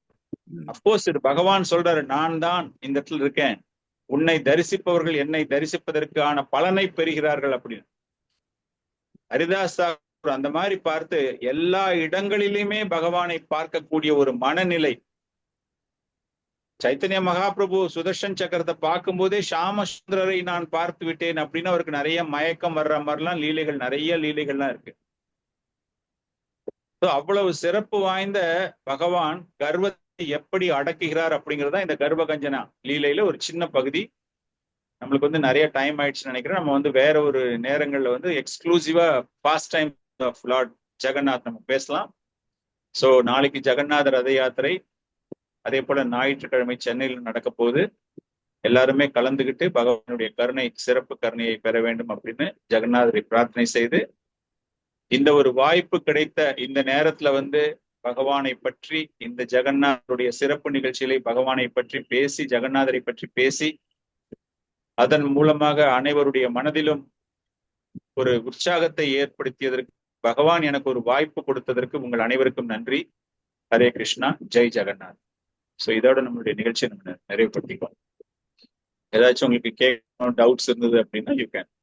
அப்கோர்ஸ் இது பகவான் சொல்றாரு, நான் தான் இந்த இடத்துல இருக்கேன், உன்னை தரிசிப்பவர்கள் என்னை தரிசிப்பதற்கான பலனை பெறுகிறார்கள் அப்படின்னு. ஹரிதாஸ் தாக்கூர் அந்த மாதிரி பார்த்து எல்லா இடங்களிலுமே பகவானை பார்க்கக்கூடிய ஒரு மனநிலை. சைத்தன்ய மகாபிரபு சுதர்ஷன் சக்கரத்தை பார்க்கும் போதே ஷாமசுந்தரரை நான் பார்த்து விட்டேன் அப்படின்னு அவருக்கு நிறைய மயக்கம் வர்ற மாதிரிலாம் லீலைகள், நிறைய லீலைகள்லாம் இருக்கு. அவ்வளவு சிறப்பு வாய்ந்த பகவான் கர்வத்தை எப்படி அடக்குகிறார் அப்படிங்கிறதா இந்த கர்வகஞ்சனா லீலையில ஒரு சின்ன பகுதி. நம்மளுக்கு வந்து நிறைய டைம் ஆயிடுச்சுன்னு நினைக்கிறேன். நம்ம வந்து வேற ஒரு நேரங்கள்ல வந்து எக்ஸ்க்ளூசிவா past time of lord Jagannath நம்ம பேசலாம். ஸோ நாளைக்கு ஜெகநாத ரத யாத்திரை, அதே போல ஞாயிற்றுக்கிழமை சென்னையில் நடக்க போகுது. எல்லாருமே கலந்துகிட்டு பகவானுடைய கருணை, சிறப்பு கருணையை பெற வேண்டும் அப்படின்னு ஜெகநாதரை பிரார்த்தனை செய்து, இந்த ஒரு வாய்ப்பு கிடைத்த இந்த நேரத்துல வந்து பகவானை பற்றி, இந்த ஜெகநாதருடைய சிறப்பு நிகழ்ச்சிகளை பகவானை பற்றி பேசி, ஜெகநாதரை பற்றி பேசி, அதன் மூலமாக அனைவருடைய மனதிலும் ஒரு உற்சாகத்தை ஏற்படுத்தியதற்கு, பகவான் எனக்கு ஒரு வாய்ப்பு கொடுத்ததற்கு உங்கள் அனைவருக்கும் நன்றி. ஹரே கிருஷ்ணா, ஜெய் ஜெகநாத். ஸோ இதோட நம்மளுடைய நிகழ்ச்சியை நம்ம நிறைவுபடுத்திக்கலாம். ஏதாச்சும் உங்களுக்கு கேட்கணும், டவுட்ஸ் இருந்தது அப்படின்னா யூ கேன்